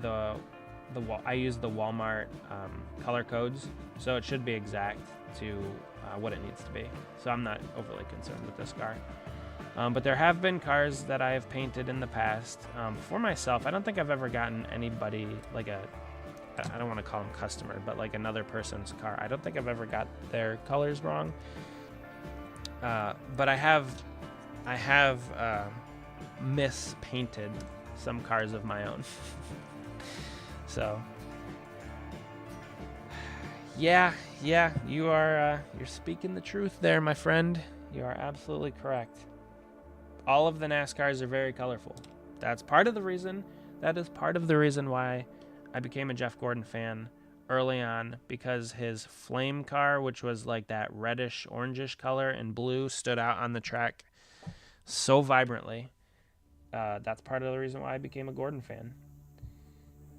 Speaker 1: I used the Walmart color codes, so it should be exact to what it needs to be. So I'm not overly concerned with this car. But there have been cars that I have painted in the past. For myself, I don't think I've ever gotten anybody like I don't want to call them customer, but like another person's car. I don't think I've ever got their colors wrong. But I have mispainted some cars of my own. So yeah, you're speaking the truth there, my friend. You are absolutely correct. All of the NASCARs are very colorful. That is part of the reason why I became a Jeff Gordon fan early on, because his flame car, which was like that reddish orangish color and blue, stood out on the track so vibrantly. That's part of the reason why I became a Gordon fan,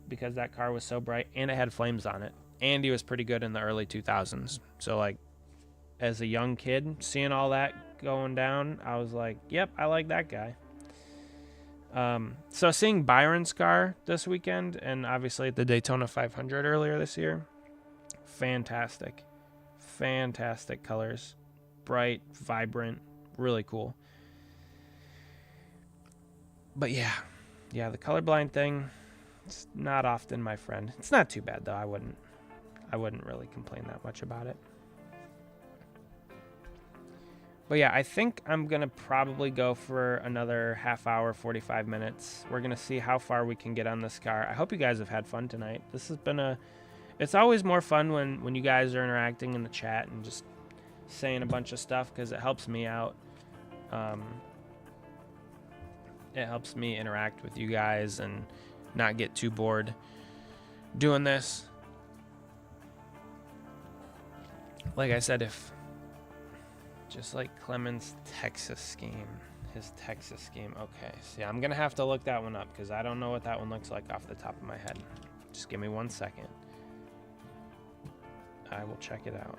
Speaker 1: because that car was so bright and it had flames on it, and he was pretty good in the early 2000s. So like as a young kid seeing all that going down, I was like, yep, I like that guy. So seeing Byron's car this weekend, and obviously at the Daytona 500 earlier this year, fantastic colors, bright, vibrant, really cool. But yeah, the colorblind thing, it's not often my friend. It's not too bad though. I wouldn't really complain that much about it. But yeah, I think I'm going to probably go for another half hour, 45 minutes. We're going to see how far we can get on this car. I hope you guys have had fun tonight. This has been it's always more fun when you guys are interacting in the chat and just saying a bunch of stuff, because it helps me out. It helps me interact with you guys and not get too bored doing this. Like I said, just like Clement's Texas scheme. His Texas scheme. Okay, see, I'm going to have to look that one up, because I don't know what that one looks like off the top of my head. Just give me 1 second. I will check it out.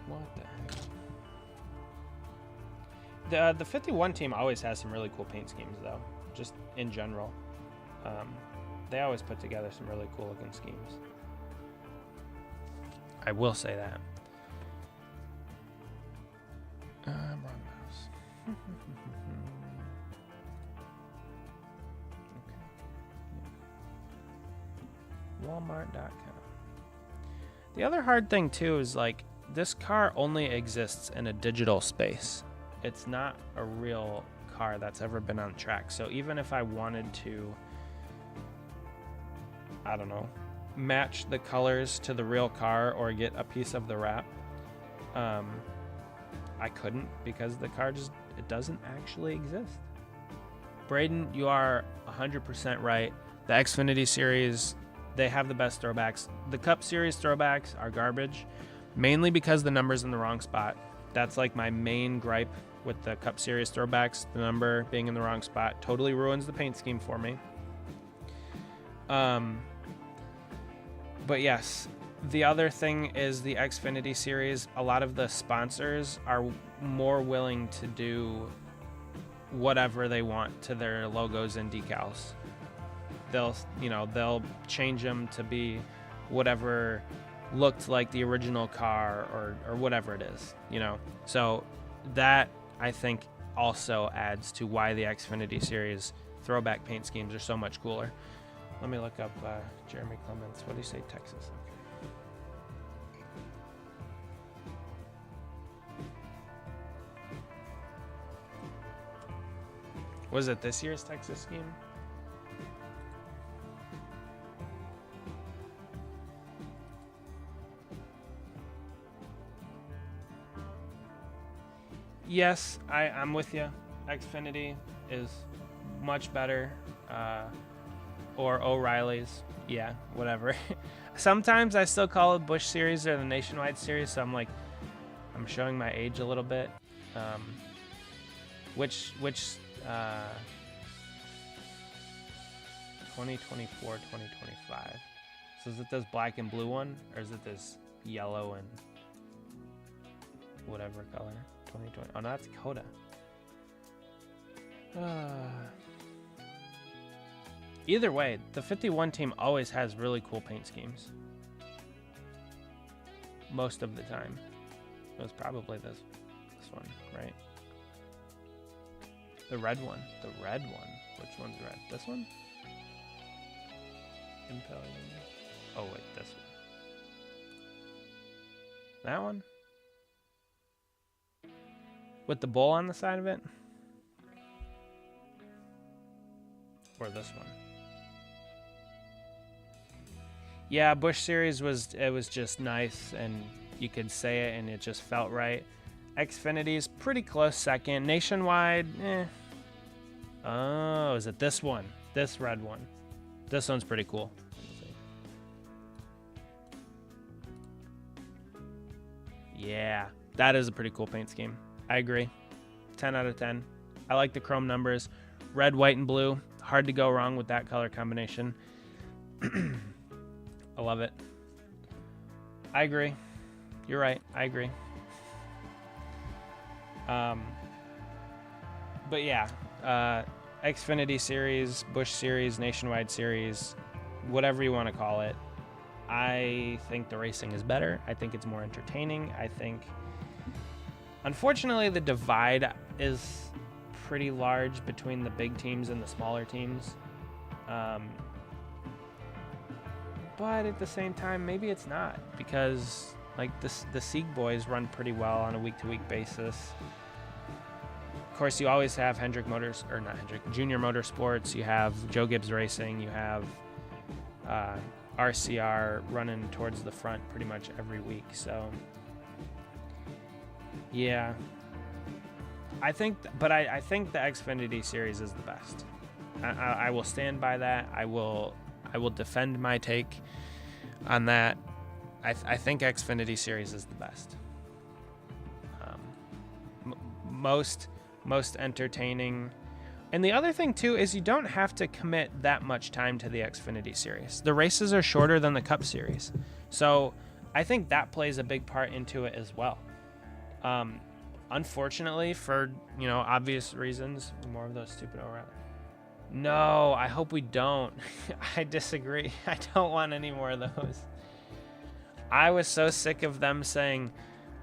Speaker 1: What the heck? The 51 team always has some really cool paint schemes, though. Just in general. They always put together some really cool looking schemes. I will say that. Wrong mouse. Okay. Walmart.com. The other hard thing too is like this car only exists in a digital space. It's not a real car that's ever been on track. So even if I wanted to, I don't know, match the colors to the real car or get a piece of the wrap, I couldn't, because the car it doesn't actually exist. Braden, you are 100% right. The Xfinity series, they have the best throwbacks. The Cup series throwbacks are garbage, mainly because the number's in the wrong spot. That's like my main gripe with the Cup series throwbacks. The number being in the wrong spot totally ruins the paint scheme for me. But yes, the other thing is the Xfinity series. A lot of the sponsors are more willing to do whatever they want to their logos and decals. They'll change them to be whatever looked like the original car or whatever it is, So that, I think, also adds to why the Xfinity series throwback paint schemes are so much cooler. Let me look up Jeremy Clements. What do you say, Texas? Okay. Was it this year's Texas scheme? Yes, I'm with you. Xfinity is much better. Or O'Reilly's. Yeah, whatever. Sometimes I still call it Busch Series or the Nationwide Series, so I'm showing my age a little bit. Which 2024, 2025. So is it this black and blue one, or is it this yellow and whatever color? 2020. Oh, no, that's Coda. Either way, the 51 team always has really cool paint schemes. Most of the time. It was probably this one, right? The red one. The red one. Which one's red? This one? Impel. Oh, wait, this one. That one? With the bull on the side of it? Or this one? Yeah, Busch Series was just nice, and you could say it, and it just felt right. Xfinity's pretty close second. Nationwide, Oh, is it this one? This red one. This one's pretty cool. Yeah, that is a pretty cool paint scheme. I agree. 10 out of 10. I like the chrome numbers. Red, white, and blue. Hard to go wrong with that color combination. I love it. I agree. You're right. I agree. But yeah, Xfinity Series, Busch Series, Nationwide Series, whatever you want to call it. I think the racing is better. I think it's more entertaining. I think, unfortunately, the divide is pretty large between the big teams and the smaller teams. But at the same time, maybe it's not, because like the Sieg boys run pretty well on a week-to-week basis. Of course, you always have Junior Motorsports. You have Joe Gibbs Racing. You have RCR running towards the front pretty much every week. So yeah, I think the Xfinity Series is the best. I will stand by that. I will defend my take on that. I think Xfinity Series is the best. Most entertaining. And the other thing too is you don't have to commit that much time to the Xfinity Series. The races are shorter than the Cup Series. So I think that plays a big part into it as well. Unfortunately, for obvious reasons, more of those stupid O'Reilly. No, I hope we don't. I disagree. I don't want any more of those. I was so sick of them saying,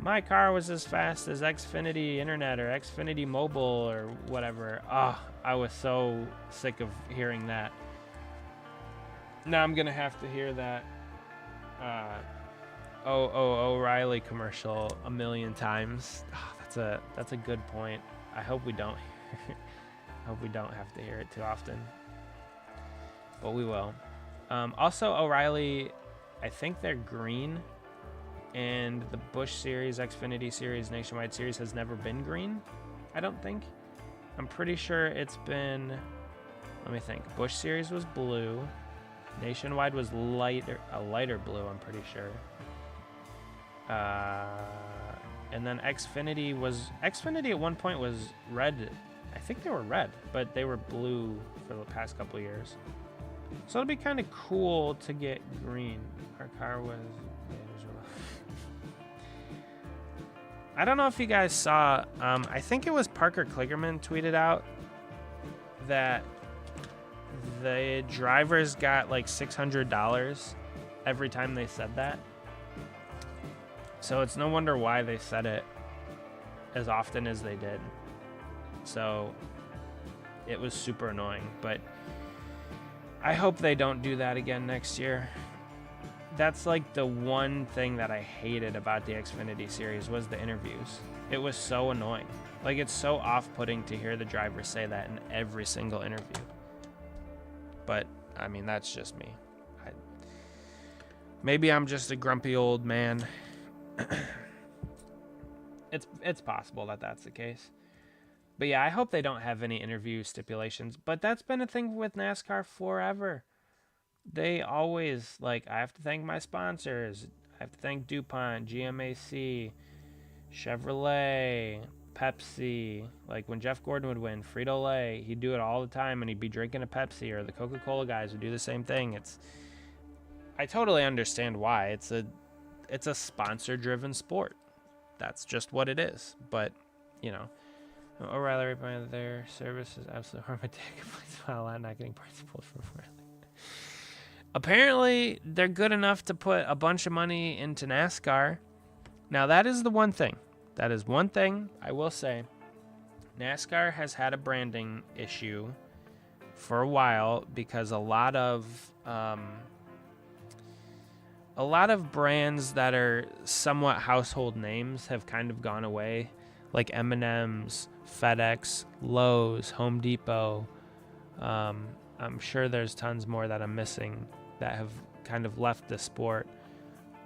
Speaker 1: my car was as fast as Xfinity Internet or Xfinity Mobile or whatever. I was so sick of hearing that. Now I'm going to have to hear that O'Reilly commercial a million times. That's a good point. I hope we don't. I hope we don't have to hear it too often, but we will. Also, O'Reilly, I think they're green, and the Busch Series, Xfinity Series, Nationwide Series has never been green, I don't think. I'm pretty sure it's been, let me think. Busch Series was blue. Nationwide was a lighter blue, I'm pretty sure. And then Xfinity at one point was red. I think they were red, but they were blue for the past couple of years. So it'll be kind of cool to get green. Our car was... I don't know if you guys saw, I think it was Parker Kligerman tweeted out that the drivers got like $600 every time they said that. So it's no wonder why they said it as often as they did. So it was super annoying, but I hope they don't do that again next year. That's like the one thing that I hated about the Xfinity series was the interviews. It was so annoying. Like, it's so off-putting to hear the drivers say that in every single interview. But, I mean, that's just me. Maybe I'm just a grumpy old man. It's possible that that's the case. But yeah, I hope they don't have any interview stipulations. But that's been a thing with NASCAR forever. They always, like, I have to thank my sponsors. I have to thank DuPont, GMAC, Chevrolet, Pepsi. Like, when Jeff Gordon would win, Frito-Lay, he'd do it all the time, and he'd be drinking a Pepsi, or the Coca-Cola guys would do the same thing. I totally understand why. It's a sponsor-driven sport. That's just what it is. But, you know, O'Reilly, their service is absolutely horrific. While I'm not getting parts pulled from O'Reilly. Apparently, they're good enough to put a bunch of money into NASCAR. Now, that is the one thing. That is one thing I will say. NASCAR has had a branding issue for a while because a lot of brands that are somewhat household names have kind of gone away, like M&M's, FedEx, Lowe's, Home Depot. I'm sure there's tons more that I'm missing that have kind of left the sport,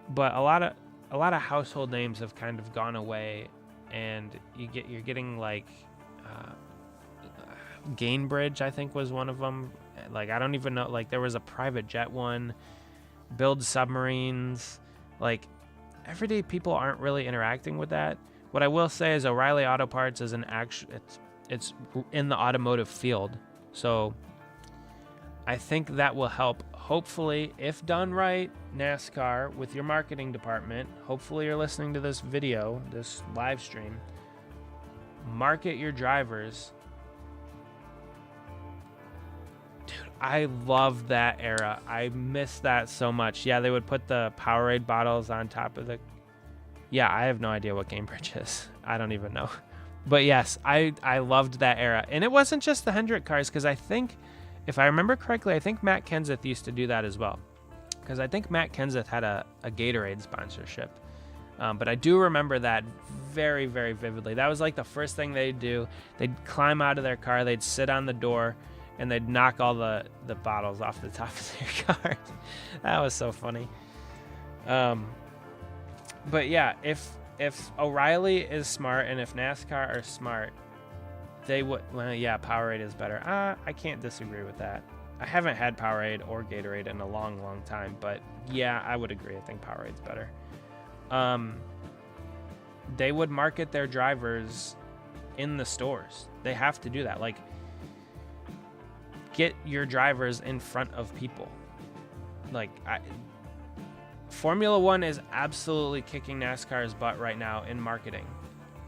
Speaker 1: but a lot of household names have kind of gone away, and you're getting like Gainbridge, I think, was one of them. Like, I don't even know, like, there was a private jet one, Build Submarines. Like, everyday people aren't really interacting with that. What I will say is O'Reilly Auto Parts is it's in the automotive field, so I think that will help. Hopefully, if done right, NASCAR, with your marketing department, hopefully you're listening to this video, this live stream, market your drivers. Dude, I love that era. I miss that so much. Yeah, they would put the Powerade bottles on top of the... Yeah, I have no idea what Gamebridge is. I don't even know. But yes, I loved that era. And it wasn't just the Hendrick cars, because I think... If I remember correctly, I think Matt Kenseth used to do that as well. Because I think Matt Kenseth had a Gatorade sponsorship. But I do remember that very, very vividly. That was like the first thing they'd do. They'd climb out of their car, they'd sit on the door, and they'd knock all the bottles off the top of their car. That was so funny. But yeah, if O'Reilly is smart and if NASCAR are smart, they would, well, yeah, Powerade is better. I can't disagree with that. I haven't had Powerade or Gatorade in a long, long time, but yeah, I would agree. I think Powerade's better. They would market their drivers in the stores. They have to do that. Like, get your drivers in front of people. Like, Formula One is absolutely kicking NASCAR's butt right now in marketing.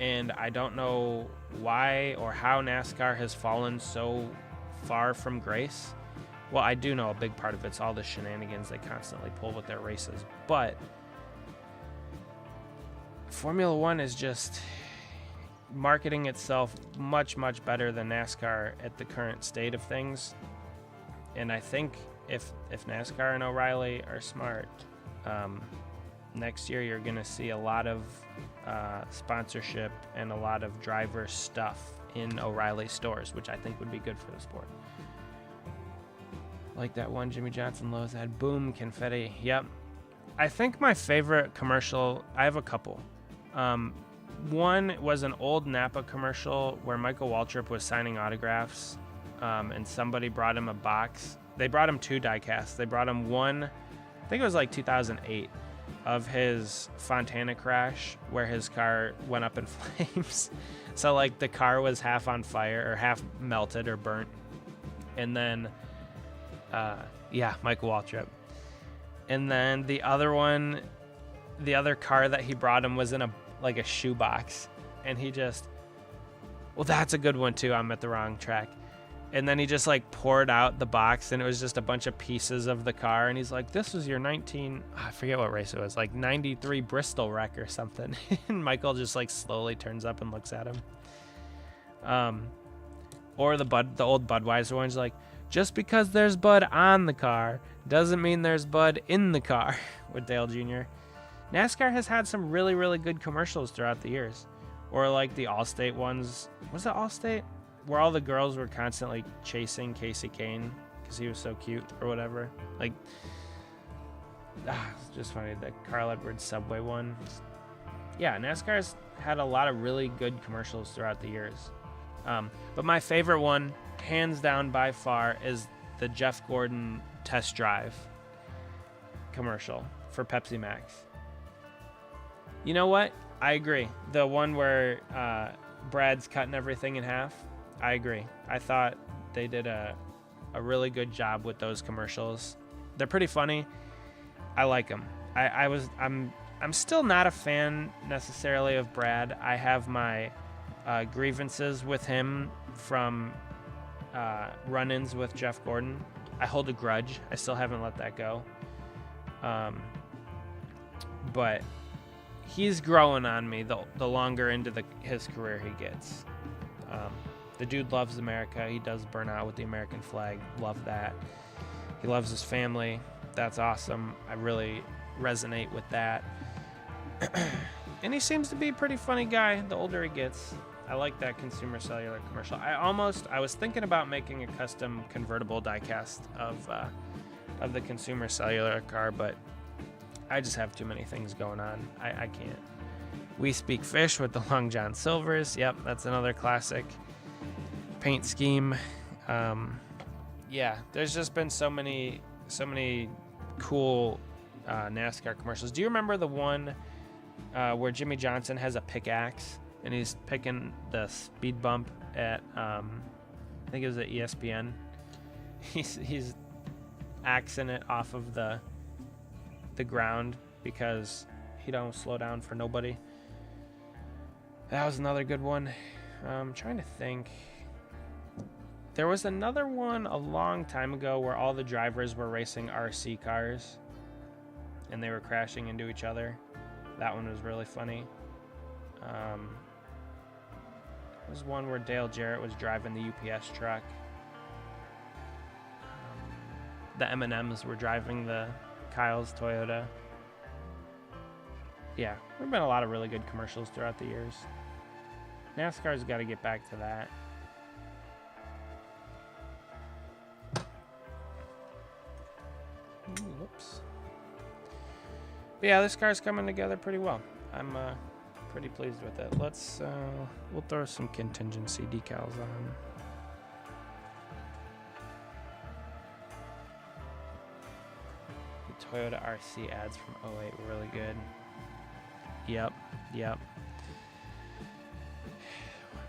Speaker 1: And I don't know why or how NASCAR has fallen so far from grace. Well, I do know a big part of it's all the shenanigans they constantly pull with their races. But Formula One is just marketing itself much, much better than NASCAR at the current state of things. And I think if NASCAR and O'Reilly are smart, next year you're going to see a lot of sponsorship and a lot of driver stuff in O'Reilly stores, which I think would be good for the sport. Like that one Jimmy Johnson Lowe's had boom confetti. Yep. I think my favorite commercial, I have a couple. One was an old Napa commercial where Michael Waltrip was signing autographs, and somebody brought him a box. They brought him 2 diecasts. They brought him one, I think it was like 2008, of his Fontana crash where his car went up in flames. So like the car was half on fire or half melted or burnt. And then Yeah, Michael Waltrip. And then the other one, the other car that he brought him was in a shoebox. And he just, well, that's a good one too. I'm at the wrong track. And then he just like poured out the box, and it was just a bunch of pieces of the car. And he's like, this was your I forget what race it was, like 93 Bristol wreck or something. And Michael just like slowly turns up and looks at him. Or the old Budweiser one's like, just because there's Bud on the car doesn't mean there's Bud in the car, with Dale Jr. NASCAR has had some really, really good commercials throughout the years. Or like the Allstate ones. Was it Allstate? Where all the girls were constantly chasing Casey Kane because he was so cute or whatever. Like, it's just funny. The Carl Edwards Subway one. Yeah, NASCAR's had a lot of really good commercials throughout the years. But my favorite one, hands down by far, is the Jeff Gordon test drive commercial for Pepsi Max. You know what? I agree. The one where Brad's cutting everything in half. I agree. I thought they did a really good job with those commercials. They're pretty funny. I like them. I'm still not a fan necessarily of Brad. I have my grievances with him from run-ins with Jeff Gordon. I hold a grudge. I still haven't let that go. But he's growing on me the longer into his career he gets. The dude loves America. He does burn out with the American flag. Love that. He loves his family. That's awesome. I really resonate with that. And he seems to be a pretty funny guy the older he gets. I like that Consumer Cellular commercial. I was thinking about making a custom convertible diecast of the Consumer Cellular car, but I just have too many things going on. I can't. We Speak Fish with the Long John Silvers. Yep, that's another classic paint scheme. Yeah, there's just been so many cool NASCAR commercials. Do you remember the one where Jimmy Johnson has a pickaxe and he's picking the speed bump at I think it was at ESPN. He's axing it off of the ground because he don't slow down for nobody. That was another good one. I'm trying to think. There was another one a long time ago where all the drivers were racing RC cars and they were crashing into each other. That one was really funny. There was one where Dale Jarrett was driving the UPS truck. The M&Ms were driving the Kyle's Toyota. Yeah, there have been a lot of really good commercials throughout the years. NASCAR's got to get back to that. Ooh, whoops. But yeah, this car's coming together pretty well. I'm pretty pleased with it. We'll throw some contingency decals on. The Toyota RC ads from 08 were really good. Yep.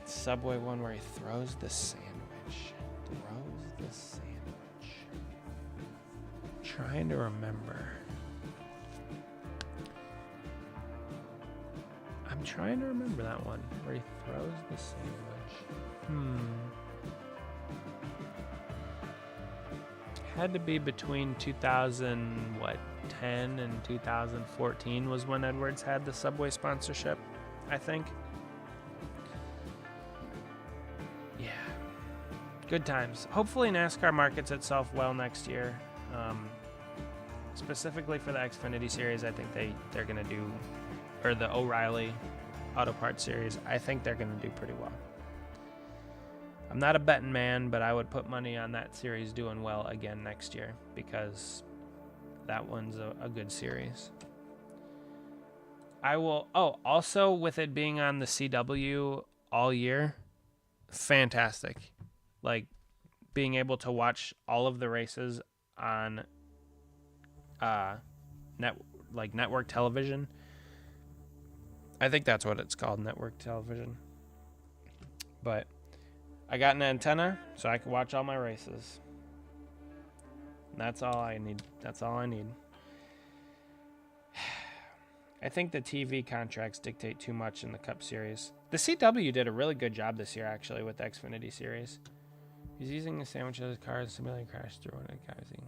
Speaker 1: Subway one where he throws the sandwich. Trying to remember. I'm trying to remember that one where he throws the sandwich. Had to be between 2010 and 2014 was when Edwards had the Subway sponsorship, I think. Yeah. Good times. Hopefully NASCAR markets itself well next year. Specifically for the Xfinity Series, I think they're going to do, or the O'Reilly Auto Parts Series, I think they're going to do pretty well. I'm not a betting man, but I would put money on that series doing well again next year because that one's a good series. I will, also with it being on the CW all year, fantastic. Like being able to watch all of the races on network television. I think that's what it's called, network television. But I got an antenna so I can watch all my races. That's all I need. That's all I need. I think the TV contracts dictate too much in the Cup Series. The CW did a really good job this year, actually, with the Xfinity Series. He's using the sandwich as his car to simulate a crash through one of the guys eating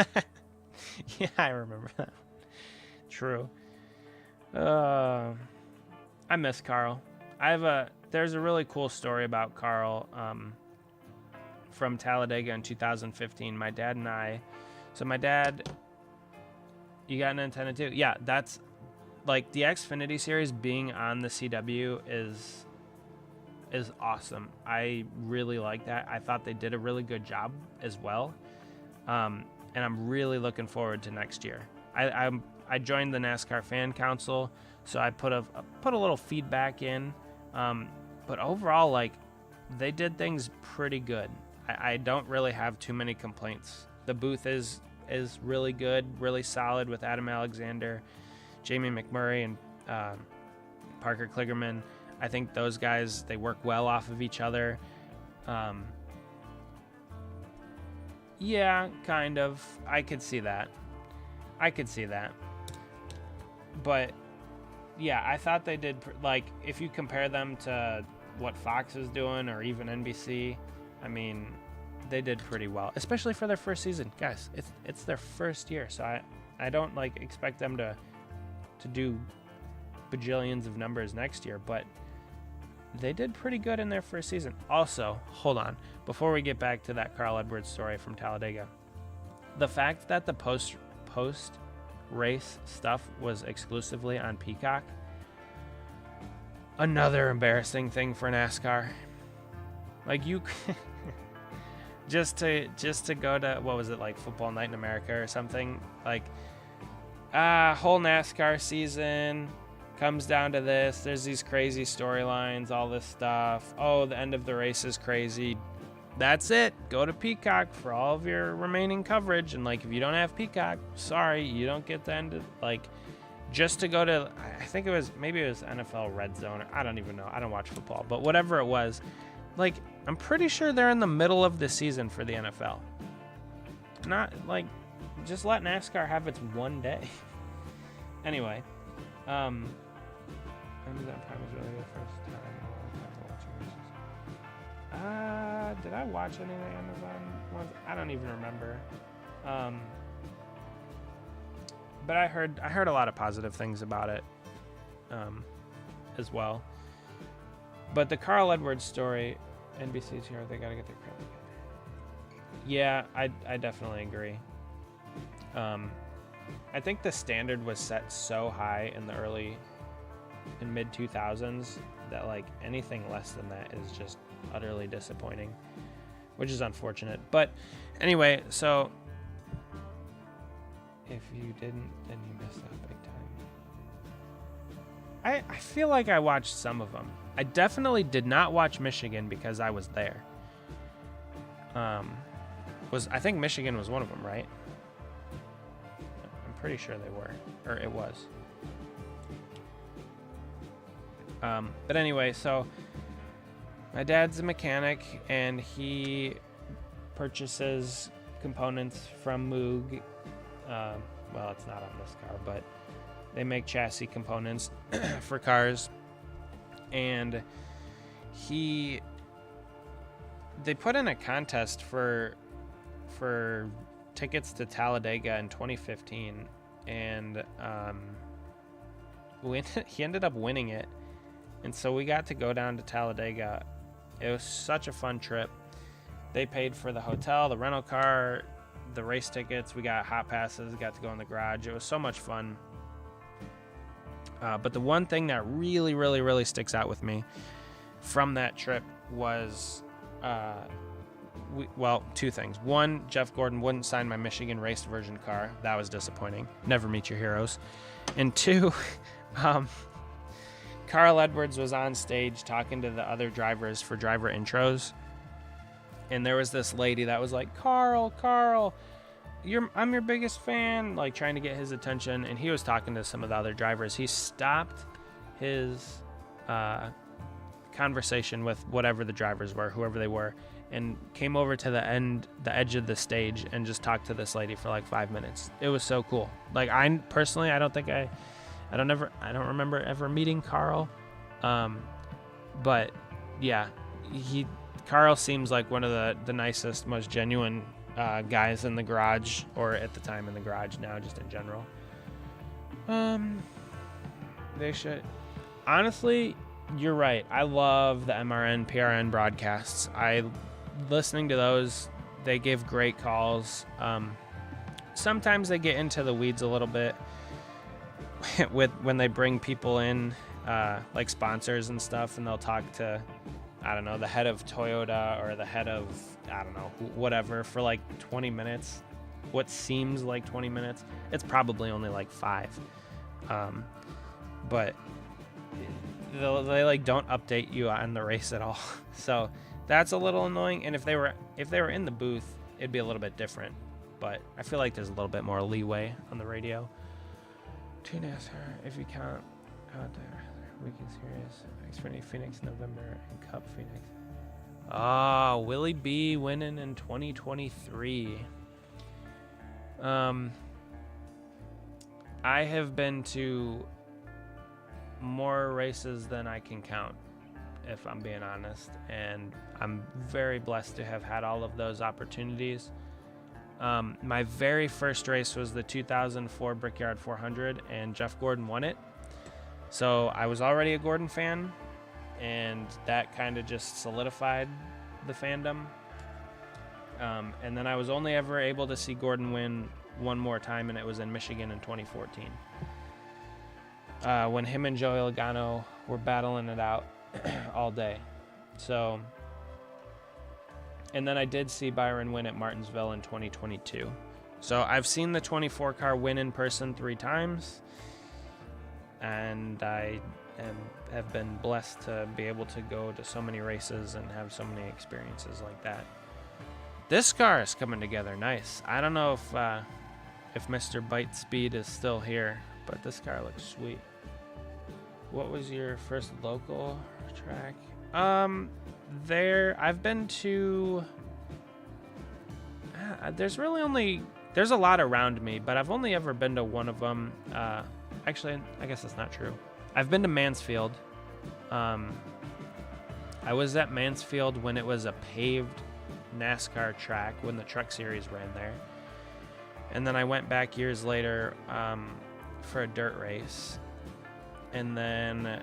Speaker 1: lunch. Yeah, I remember that. True. I miss Carl. There's a really cool story about Carl from Talladega in 2015. My dad and I. So my dad. You got an antenna too? Yeah, that's like the Xfinity Series being on the CW is awesome. I really like that. I thought they did a really good job as well, and I'm really looking forward to next year. I joined the NASCAR Fan Council, so I put a little feedback in, but overall, like, they did things pretty good. I don't really have too many complaints. The booth is really good, really solid with Adam Alexander, Jamie McMurray, and Parker Kligerman. I think those guys, they work well off of each other. Yeah, kind of. I could see that. But yeah, I thought they did, like, if you compare them to what Fox is doing or even NBC, I mean, they did pretty well, especially for their first season. Guys, it's their first year, so I don't like expect them to do bajillions of numbers next year, but they did pretty good in their first season. Also, hold on, before we get back to that Carl Edwards story from Talladega, the fact that the post race stuff was exclusively on Peacock, another embarrassing thing for NASCAR. Like, you just to go to, what was it, like Football Night in America or something, like, whole NASCAR season comes down to this. There's these crazy storylines, all this stuff. Oh, the end of the race is crazy. That's it. Go to Peacock for all of your remaining coverage. And, like, if you don't have Peacock, sorry, you don't get the end of, like, just to go to, I think maybe it was NFL Red Zone. I don't even know. I don't watch football. But whatever it was, like, I'm pretty sure they're in the middle of the season for the NFL. Not, like, just let NASCAR have its one day. Anyway, Amazon Prime was really the first time watching races. Did I watch any of the Amazon ones? I don't even remember. But I heard a lot of positive things about it, as well. But the Carl Edwards story, NBC's here. They got to get their credit together. Yeah, I definitely agree. I think the standard was set so high in the mid 2000s that, like, anything less than that is just utterly disappointing, which is unfortunate. But anyway, so if you didn't, then you missed out big time. I feel like I watched some of them. I definitely did not watch Michigan because I was there. I think Michigan was one of them, right? I'm pretty sure they were, or it was. But anyway, so my dad's a mechanic, and he purchases components from Moog. Well, it's not on this car, but they make chassis components for cars. And they put in a contest for tickets to Talladega in 2015, and he ended up winning it. And so we got to go down to Talladega. It was such a fun trip. They paid for the hotel, the rental car, the race tickets. We got hot passes, got to go in the garage. It was so much fun. But the one thing that really, really, really sticks out with me from that trip was, two things. One, Jeff Gordon wouldn't sign my Michigan race version car. That was disappointing. Never meet your heroes. And two, Carl Edwards was on stage talking to the other drivers for driver intros. And there was this lady that was like, Carl, I'm your biggest fan, like, trying to get his attention. And he was talking to some of the other drivers. He stopped his conversation with whatever the drivers were, whoever they were, and came over to the edge of the stage and just talked to this lady for like 5 minutes. It was so cool. Like, I personally, I don't remember ever meeting Carl. But yeah, Carl seems like one of the nicest, most genuine guys in the garage, or at the time in the garage, now just in general. They should, honestly, you're right. I love the MRN, PRN broadcasts. Listening to those, they give great calls. Sometimes they get into the weeds a little bit when they bring people in, like sponsors and stuff, and they'll talk to, I don't know, the head of Toyota or the head of, I don't know, whatever, for like 20 minutes. What seems like 20 minutes, it's probably only like 5. But they like don't update you on the race at all. So that's a little annoying. And if they were in the booth, it'd be a little bit different. But I feel like there's a little bit more leeway on the radio. To Nascar, if you count out the weekend series, Xfinity Phoenix November and Cup Phoenix. Oh, Willie B winning in 2023. I have been to more races than I can count, if I'm being honest, and I'm very blessed to have had all of those opportunities. My very first race was the 2004 Brickyard 400, and Jeff Gordon won it. So I was already a Gordon fan, and that kind of just solidified the fandom. And then I was only ever able to see Gordon win one more time, and it was in Michigan in 2014. When him and Joey Logano were battling it out all day. So, and then I did see Byron win at Martinsville in 2022. So I've seen the 24 car win in person 3 times, and I have been blessed to be able to go to so many races and have so many experiences like that. This car is coming together nice. I don't know if Mr. ByteSpeed is still here, but this car looks sweet. What was your first local track? I've been to, there's a lot around me, but I've only ever been to one of them. Actually, I guess that's not true. I've been to Mansfield. I was at Mansfield when it was a paved NASCAR track, when the Truck Series ran there. And then I went back years later for a dirt race. And then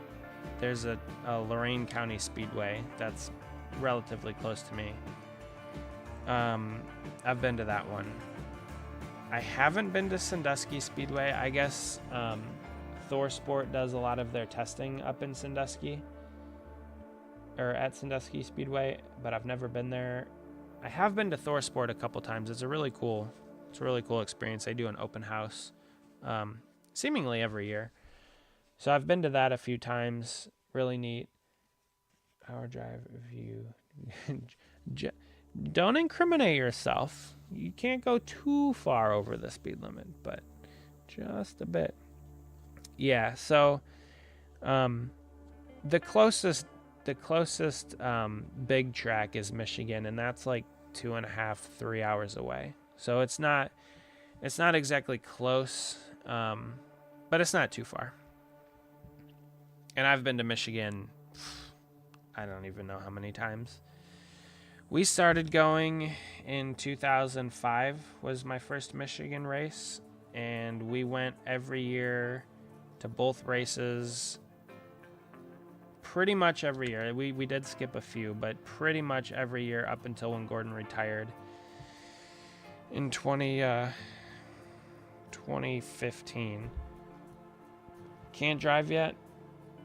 Speaker 1: there's a Lorain County Speedway that's relatively close to me. I've been to that one. I haven't been to Sandusky Speedway. I guess Thor Sport does a lot of their testing up in Sandusky, or at Sandusky Speedway, but I've never been there. I have been to Thor Sport a couple times. It's a really cool experience. They do an open house seemingly every year. So I've been to that a few times. Really neat. Hour drive view. Don't incriminate yourself. You can't go too far over the speed limit, but just a bit. Yeah, so the closest big track is Michigan, and that's like 2.5-3 hours away. So it's not exactly close, but it's not too far. And I've been to Michigan, I don't even know how many times. We started going in 2005 was my first Michigan race, and we went every year to both races. Pretty much every year. We did skip a few, but pretty much every year up until when Gordon retired in 2015. Can't drive yet?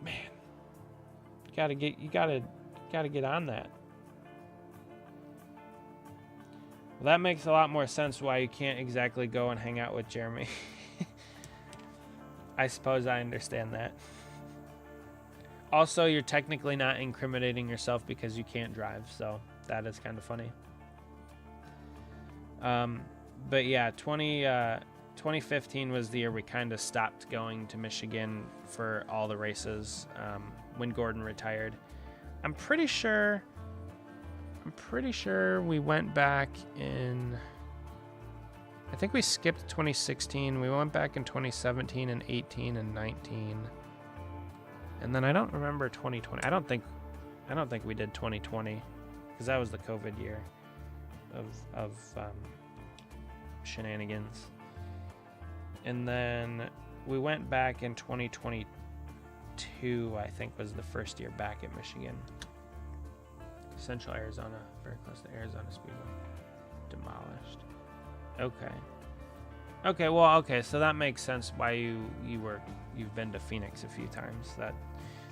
Speaker 1: Man, you gotta get on that. Well, that makes a lot more sense why you can't exactly go and hang out with Jeremy. I suppose I understand that. Also, you're technically not incriminating yourself because you can't drive, so that is kind of funny. But yeah, 2015 was the year we kind of stopped going to Michigan for all the races when Gordon retired. I'm pretty sure I'm pretty sure we went back in, I think we skipped 2016. We went back in 2017 and 18 and 19. And then I don't remember 2020. I don't think we did 2020 because that was the COVID year of shenanigans. And then we went back in 2022, I think was the first year back at Michigan. Central Arizona, very close to Arizona Speedway. Demolished. Okay, well, so that makes sense why you've been to Phoenix a few times.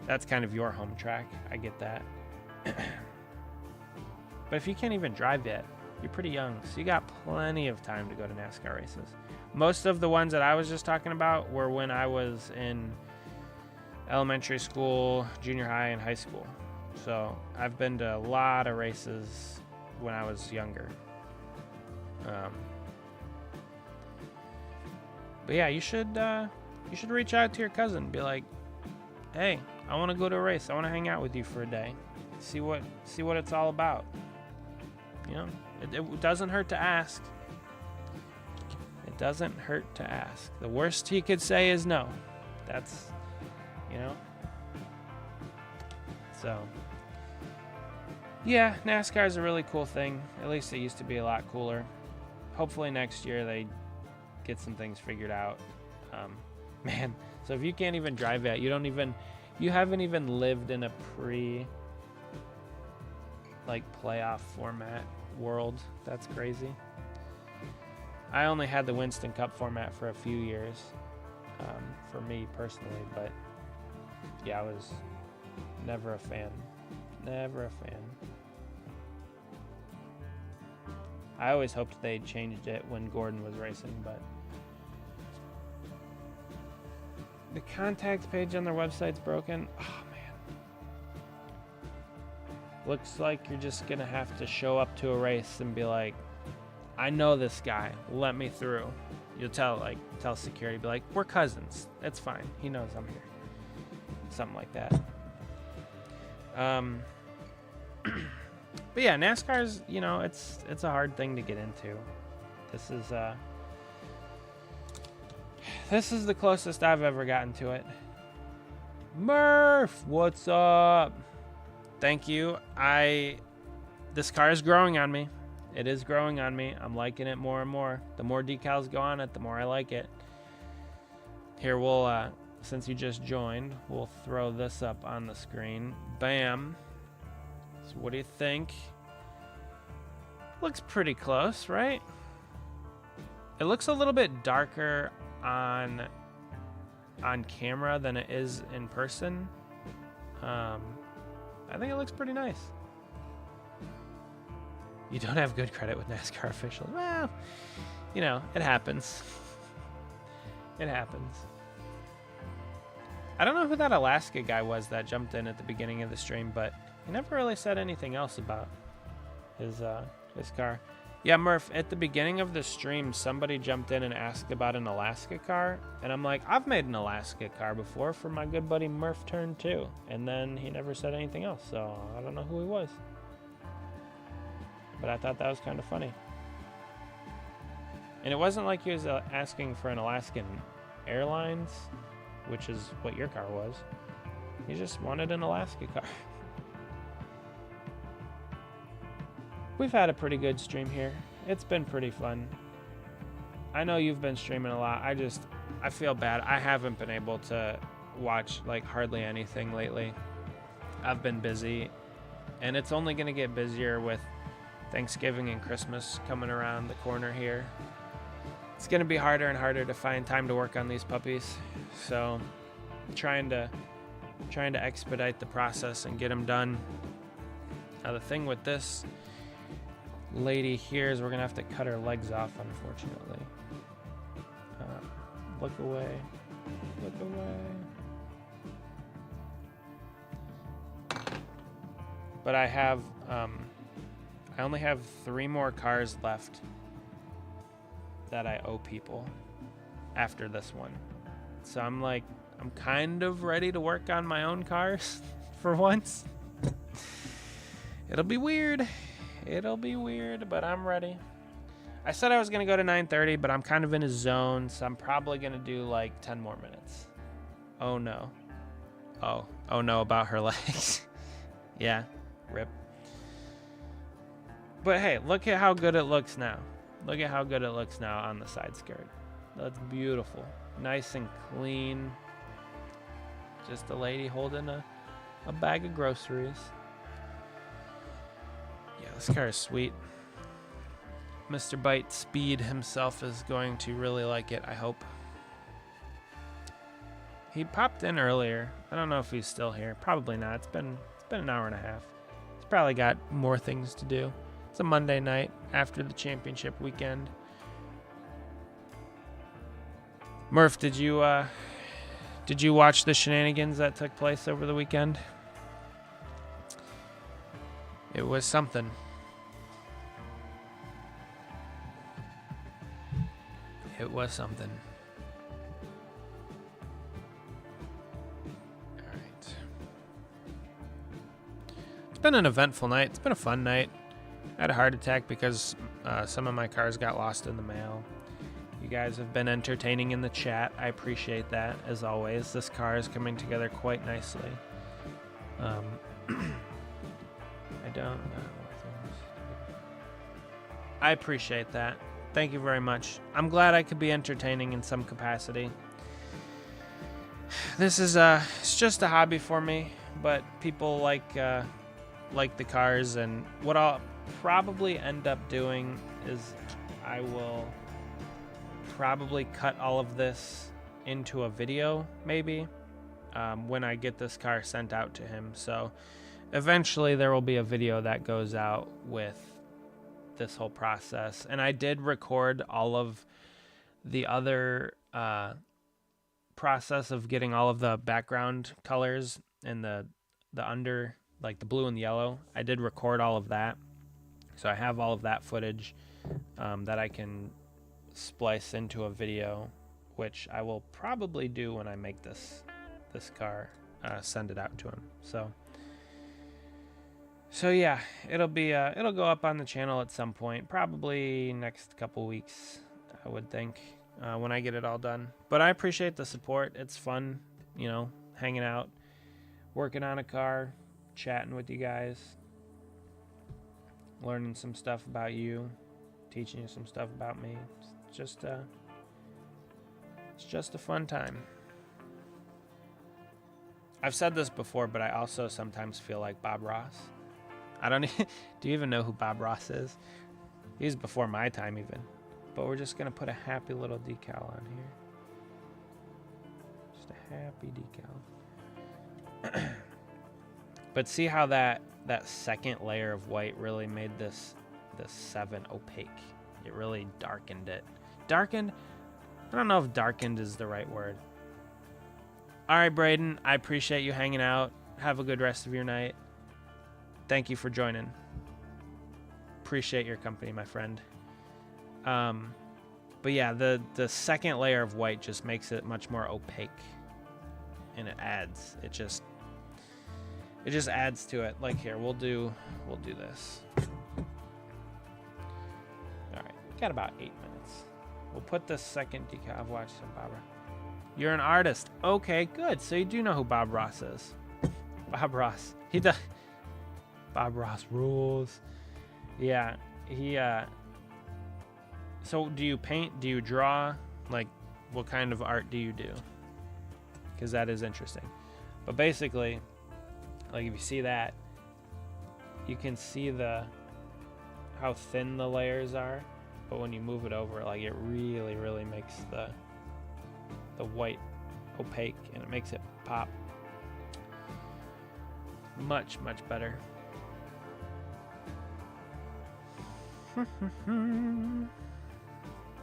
Speaker 1: That's kind of your home track. I get that. But if you can't even drive yet, you're pretty young, so you got plenty of time to go to NASCAR races. Most of the ones that I was just talking about were when I was in elementary school, junior high, and high school. So I've been to a lot of races when I was younger. But yeah, you should reach out to your cousin. Be like, hey, I want to go to a race. I want to hang out with you for a day. See what it's all about. You know, it doesn't hurt to ask. It doesn't hurt to ask. The worst he could say is no. That's, you know. So, yeah, NASCAR is a really cool thing. At least it used to be a lot cooler. Hopefully next year they get some things figured out. Man, so if you can't even drive yet, you haven't even lived in a playoff format world. That's crazy. I only had the Winston Cup format for a few years, for me personally, but yeah, I was never a fan. I always hoped they changed it when Gordon was racing, but the contacts page on their website's broken. Oh man. Looks like you're just gonna have to show up to a race and be like, I know this guy, let me through. You'll tell security, be like, we're cousins. It's fine. He knows I'm here. Something like that. But yeah, NASCAR's, you know, it's a hard thing to get into. This is the closest I've ever gotten to it. Murph, what's up? Thank you. This car is growing on me. It is growing on me. I'm liking it more and more. The more decals go on it, the more I like it. Here, we'll, since you just joined, we'll throw this up on the screen. Bam. So what do you think? Looks pretty close, right? It looks a little bit darker on camera than it is in person. I think it looks pretty nice. You don't have good credit with NASCAR officials. Well, you know, it happens. It happens. I don't know who that Alaska guy was that jumped in at the beginning of the stream, but he never really said anything else about his car. Yeah, Murph, at the beginning of the stream, somebody jumped in and asked about an Alaska car, and I'm like, I've made an Alaska car before for my good buddy Murph Turn 2, and then he never said anything else, so I don't know who he was. But I thought that was kind of funny. And it wasn't like he was asking for an Alaskan Airlines, which is what your car was. He just wanted an Alaska car. We've had a pretty good stream here. It's been pretty fun. I know you've been streaming a lot. I feel bad. I haven't been able to watch like hardly anything lately. I've been busy, and it's only going to get busier with Thanksgiving and Christmas coming around the corner here. It's going to be harder and harder to find time to work on these puppies. So trying to expedite the process and get them done. Now the thing with this lady here is we're gonna have to cut her legs off, unfortunately. Look away. Look away. But I only have 3 more cars left that I owe people after this one. So I'm kind of ready to work on my own cars for once. It'll be weird. It'll be weird, but I'm ready. I said I was going to go to 9:30, but I'm kind of in a zone, so I'm probably going to do like 10 more minutes. Oh no. Oh no about her legs. Yeah, rip. But hey, look at how good it looks now. Look at how good it looks now on the side skirt. That's beautiful. Nice and clean. Just a lady holding a bag of groceries. Yeah, this car is sweet. Mr. ByteSpeed himself is going to really like it, I hope. He popped in earlier. I don't know if he's still here. Probably not. It's been an hour and a half. He's probably got more things to do. It's a Monday night after the championship weekend. Murph, did you watch the shenanigans that took place over the weekend? It was something. It was something. All right. It's been an eventful night. It's been a fun night. I had a heart attack because some of my cars got lost in the mail. You guys have been entertaining in the chat. I appreciate that, as always. This car is coming together quite nicely. I don't know. I appreciate that. Thank you very much. I'm glad I could be entertaining in some capacity. This is it's just a hobby for me, but people like the cars, and what I'll probably end up doing is I will probably cut all of this into a video, maybe, when I get this car sent out to him. So eventually there will be a video that goes out with this whole process. And I did record all of the other process of getting all of the background colors and the under, like the blue and the yellow. I did record all of that. So I have all of that footage that I can splice into a video, which I will probably do when I make this car, send it out to him. So yeah, it'll go up on the channel at some point, probably next couple weeks, I would think, when I get it all done. But I appreciate the support. It's fun, hanging out, working on a car, chatting with you guys, learning some stuff about you, teaching you some stuff about me. It's just a fun time. I've said this before, but I also sometimes feel like Bob Ross. Do you even know who Bob Ross is? He's before my time even. But we're just going to put a happy little decal on here. Just a happy decal. But see how that second layer of white really made this 7 opaque. It really darkened it. Darkened? I don't know if darkened is the right word. All right, Braden, I appreciate you hanging out. Have a good rest of your night. Thank you for joining. Appreciate your company, my friend. But yeah, the second layer of white just makes it much more opaque, and it just adds to it. Like here, we'll do this. All right, got about 8 minutes. We'll put the second decal. I've watched some Bob. You're an artist. Okay, good. So you do know who Bob Ross is. Bob Ross. He does. Bob Ross rules. Yeah, he. So do you paint? Do you draw? Like, what kind of art do you do? Because that is interesting. But basically, like if you see that, you can see how thin the layers are. But when you move it over, like it really, really makes the white opaque, and it makes it pop much, much better.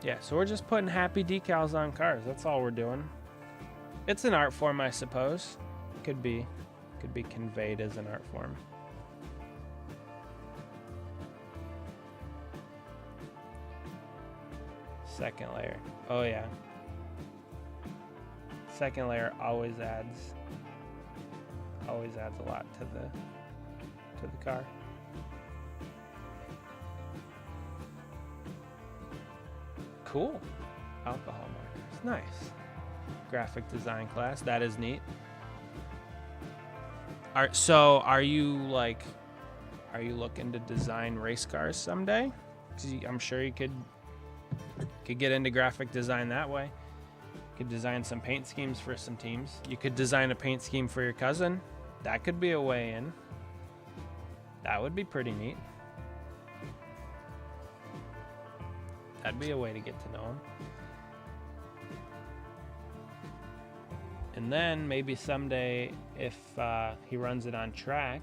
Speaker 1: Yeah, so we're just putting happy decals on cars. That's all we're doing. It's an art form, I suppose. Could be conveyed as an art form. Second layer. Oh yeah. Second layer always adds a lot to the car. cool. Alcohol markers. Nice. Graphic design class. That is neat. So are you looking to design race cars someday? 'Cause I'm sure you could get into graphic design that way. You could design some paint schemes for some teams. You could design a paint scheme for your cousin. That could be a way in. That would be pretty neat. That'd be a way to get to know him. And then maybe someday, if he runs it on track,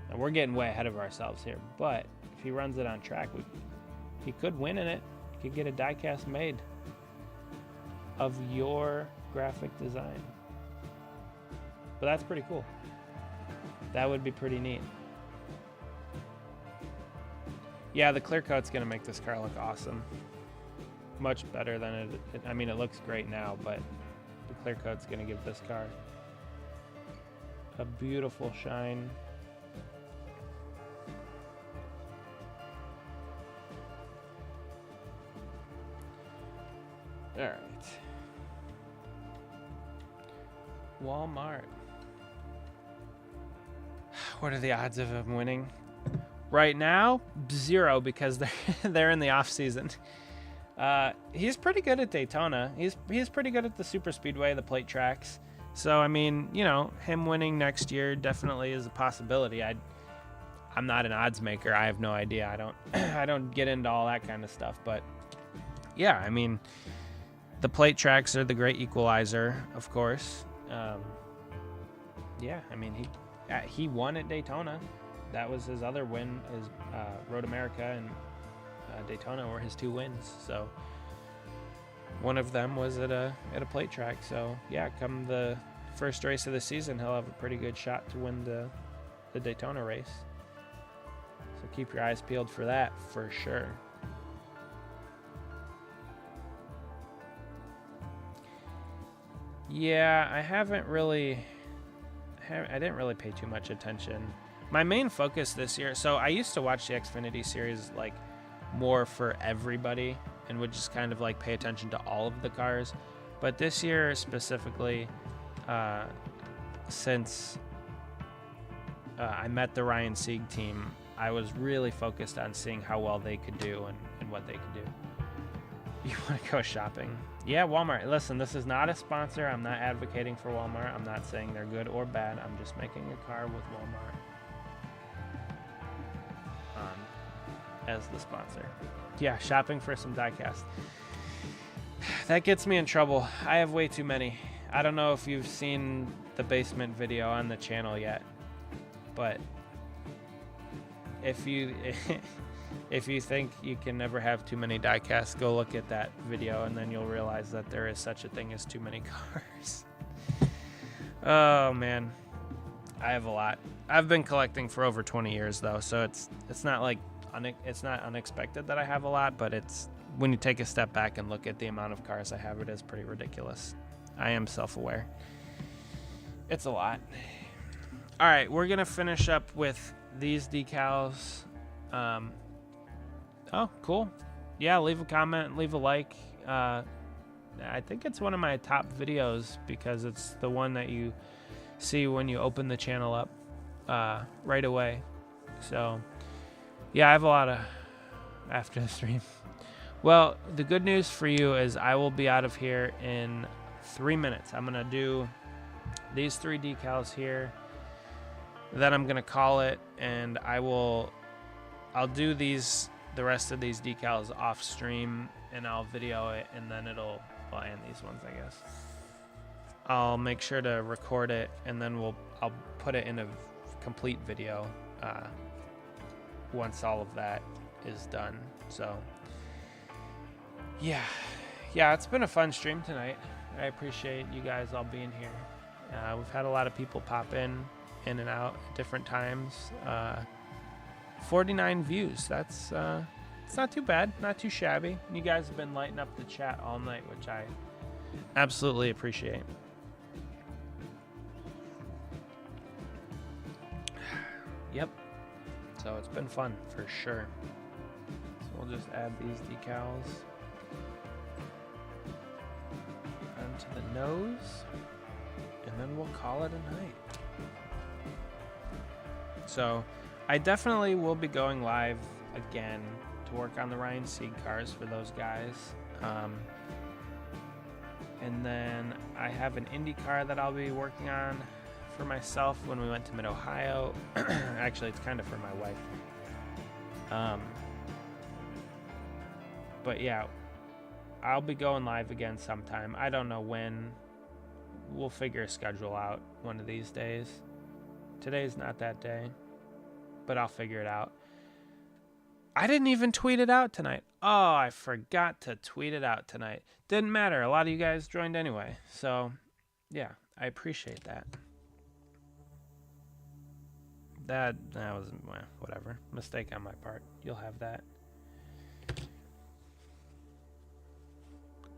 Speaker 1: and we're getting way ahead of ourselves here, but if he runs it on track, he could win in it. He could get a diecast made of your graphic design. But that's pretty cool. That would be pretty neat. Yeah, the clear coat's going to make this car look awesome. Much better than it. I mean, it looks great now, but the clear coat's going to give this car a beautiful shine. All right. Walmart. What are the odds of him winning? Right now, 0, because they're in the off season. He's pretty good at Daytona. He's pretty good at the super speedway, the plate tracks. So I mean, you know, him winning next year definitely is a possibility. I'm not an odds maker. I have no idea. I don't get into all that kind of stuff. But yeah, I mean, the plate tracks are the great equalizer, of course. Yeah, I mean, he won at Daytona. That was his other win. His Road America and Daytona were his 2 wins. So one of them was at a plate track. So yeah, come the first race of the season, he'll have a pretty good shot to win the Daytona race. So keep your eyes peeled for that for sure. Yeah, I didn't really pay too much attention. My main focus this year, so I used to watch the Xfinity series like more for everybody and would just kind of like pay attention to all of the cars. But this year specifically, since I met the Ryan Sieg team, I was really focused on seeing how well they could do and what they could do. You want to go shopping? Yeah, Walmart. Listen, this is not a sponsor. I'm not advocating for Walmart. I'm not saying they're good or bad. I'm just making a car with Walmart as the sponsor. Yeah, shopping for some diecast. That gets me in trouble. I have way too many. I don't know if you've seen the basement video on the channel yet, but if you think you can never have too many diecasts, go look at that video and then you'll realize that there is such a thing as too many cars. Oh man, I have a lot. I've been collecting for over 20 years though, so it's not like it's not unexpected that I have a lot, but it's when you take a step back and look at the amount of cars I have, it is pretty ridiculous. I am self-aware. It's a lot. All right, we're gonna finish up with these decals. Oh, cool. Yeah, leave a comment, leave a like. I think it's one of my top videos because it's the one that you see when you open the channel up right away. So, yeah, I have a lot of after the stream. Well, the good news for you is I will be out of here in 3 minutes. I'm going to do these 3 decals here. Then I'm going to call it, and I'll do the rest of these decals off stream, and I'll video it, and then and these ones, I guess. I'll make sure to record it, and then I'll put it in a complete video once all of that is done. So yeah, it's been a fun stream tonight. I appreciate you guys all being here. We've had a lot of people pop in and out at different times. 49 views. That's it's not too bad, not too shabby. You guys have been lighting up the chat all night, which I absolutely appreciate. Yep. So it's been fun for sure. So we'll just add these decals. to the nose, and then we'll call it a night. So I definitely will be going live again to work on the Ryan Sieg cars for those guys. And then I have an Indy car that I'll be working on for myself when we went to Mid-Ohio. Actually, it's kind of for my wife. But yeah, I'll be going live again sometime. I don't know when. We'll figure a schedule out one of these days. Today's not that day, but I'll figure it out. I didn't even tweet it out tonight. Oh, I forgot to tweet it out tonight. Didn't matter. A lot of you guys joined anyway. So, yeah, I appreciate that. That was, well, whatever. Mistake on my part. You'll have that.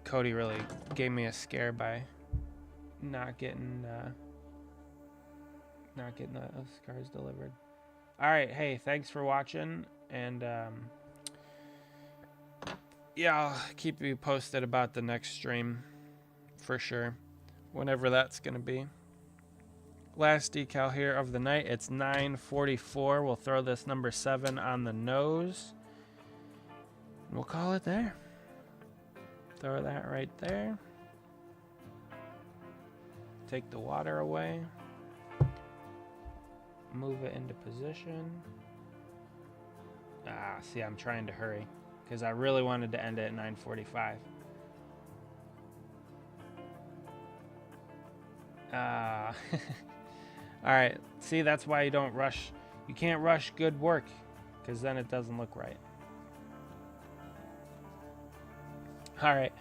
Speaker 1: Cody really gave me a scare by not getting those cars delivered. All right, hey, thanks for watching, and yeah, I'll keep you posted about the next stream for sure, whenever that's gonna be. Last decal here of the night. It's 9:44. We'll throw this number 7 on the nose. We'll call it there. Throw that right there. Take the water away. Move it into position. See, I'm trying to hurry because I really wanted to end it at 9:45. All right. See, that's why you don't rush. You can't rush good work because then it doesn't look right. All right.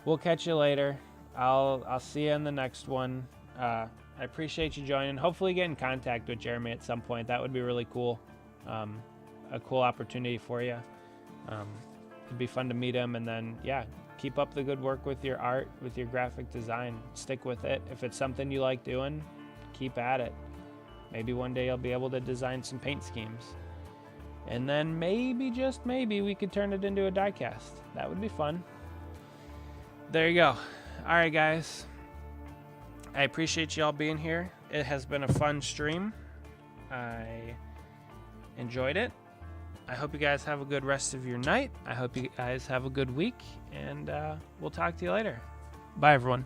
Speaker 1: We'll catch you later. I'll see you in the next one. I appreciate you joining. Hopefully get in contact with Jeremy at some point. That would be really cool. A cool opportunity for you. It'd be fun to meet him. And then, yeah, keep up the good work with your art, with your graphic design. Stick with it. If it's something you like doing, keep at it. Maybe one day you'll be able to design some paint schemes. And then maybe, just maybe, we could turn it into a diecast. That would be fun. There you go. All right, guys. I appreciate y'all being here. It has been a fun stream. I enjoyed it. I hope you guys have a good rest of your night. I hope you guys have a good week, and we'll talk to you later. Bye, everyone.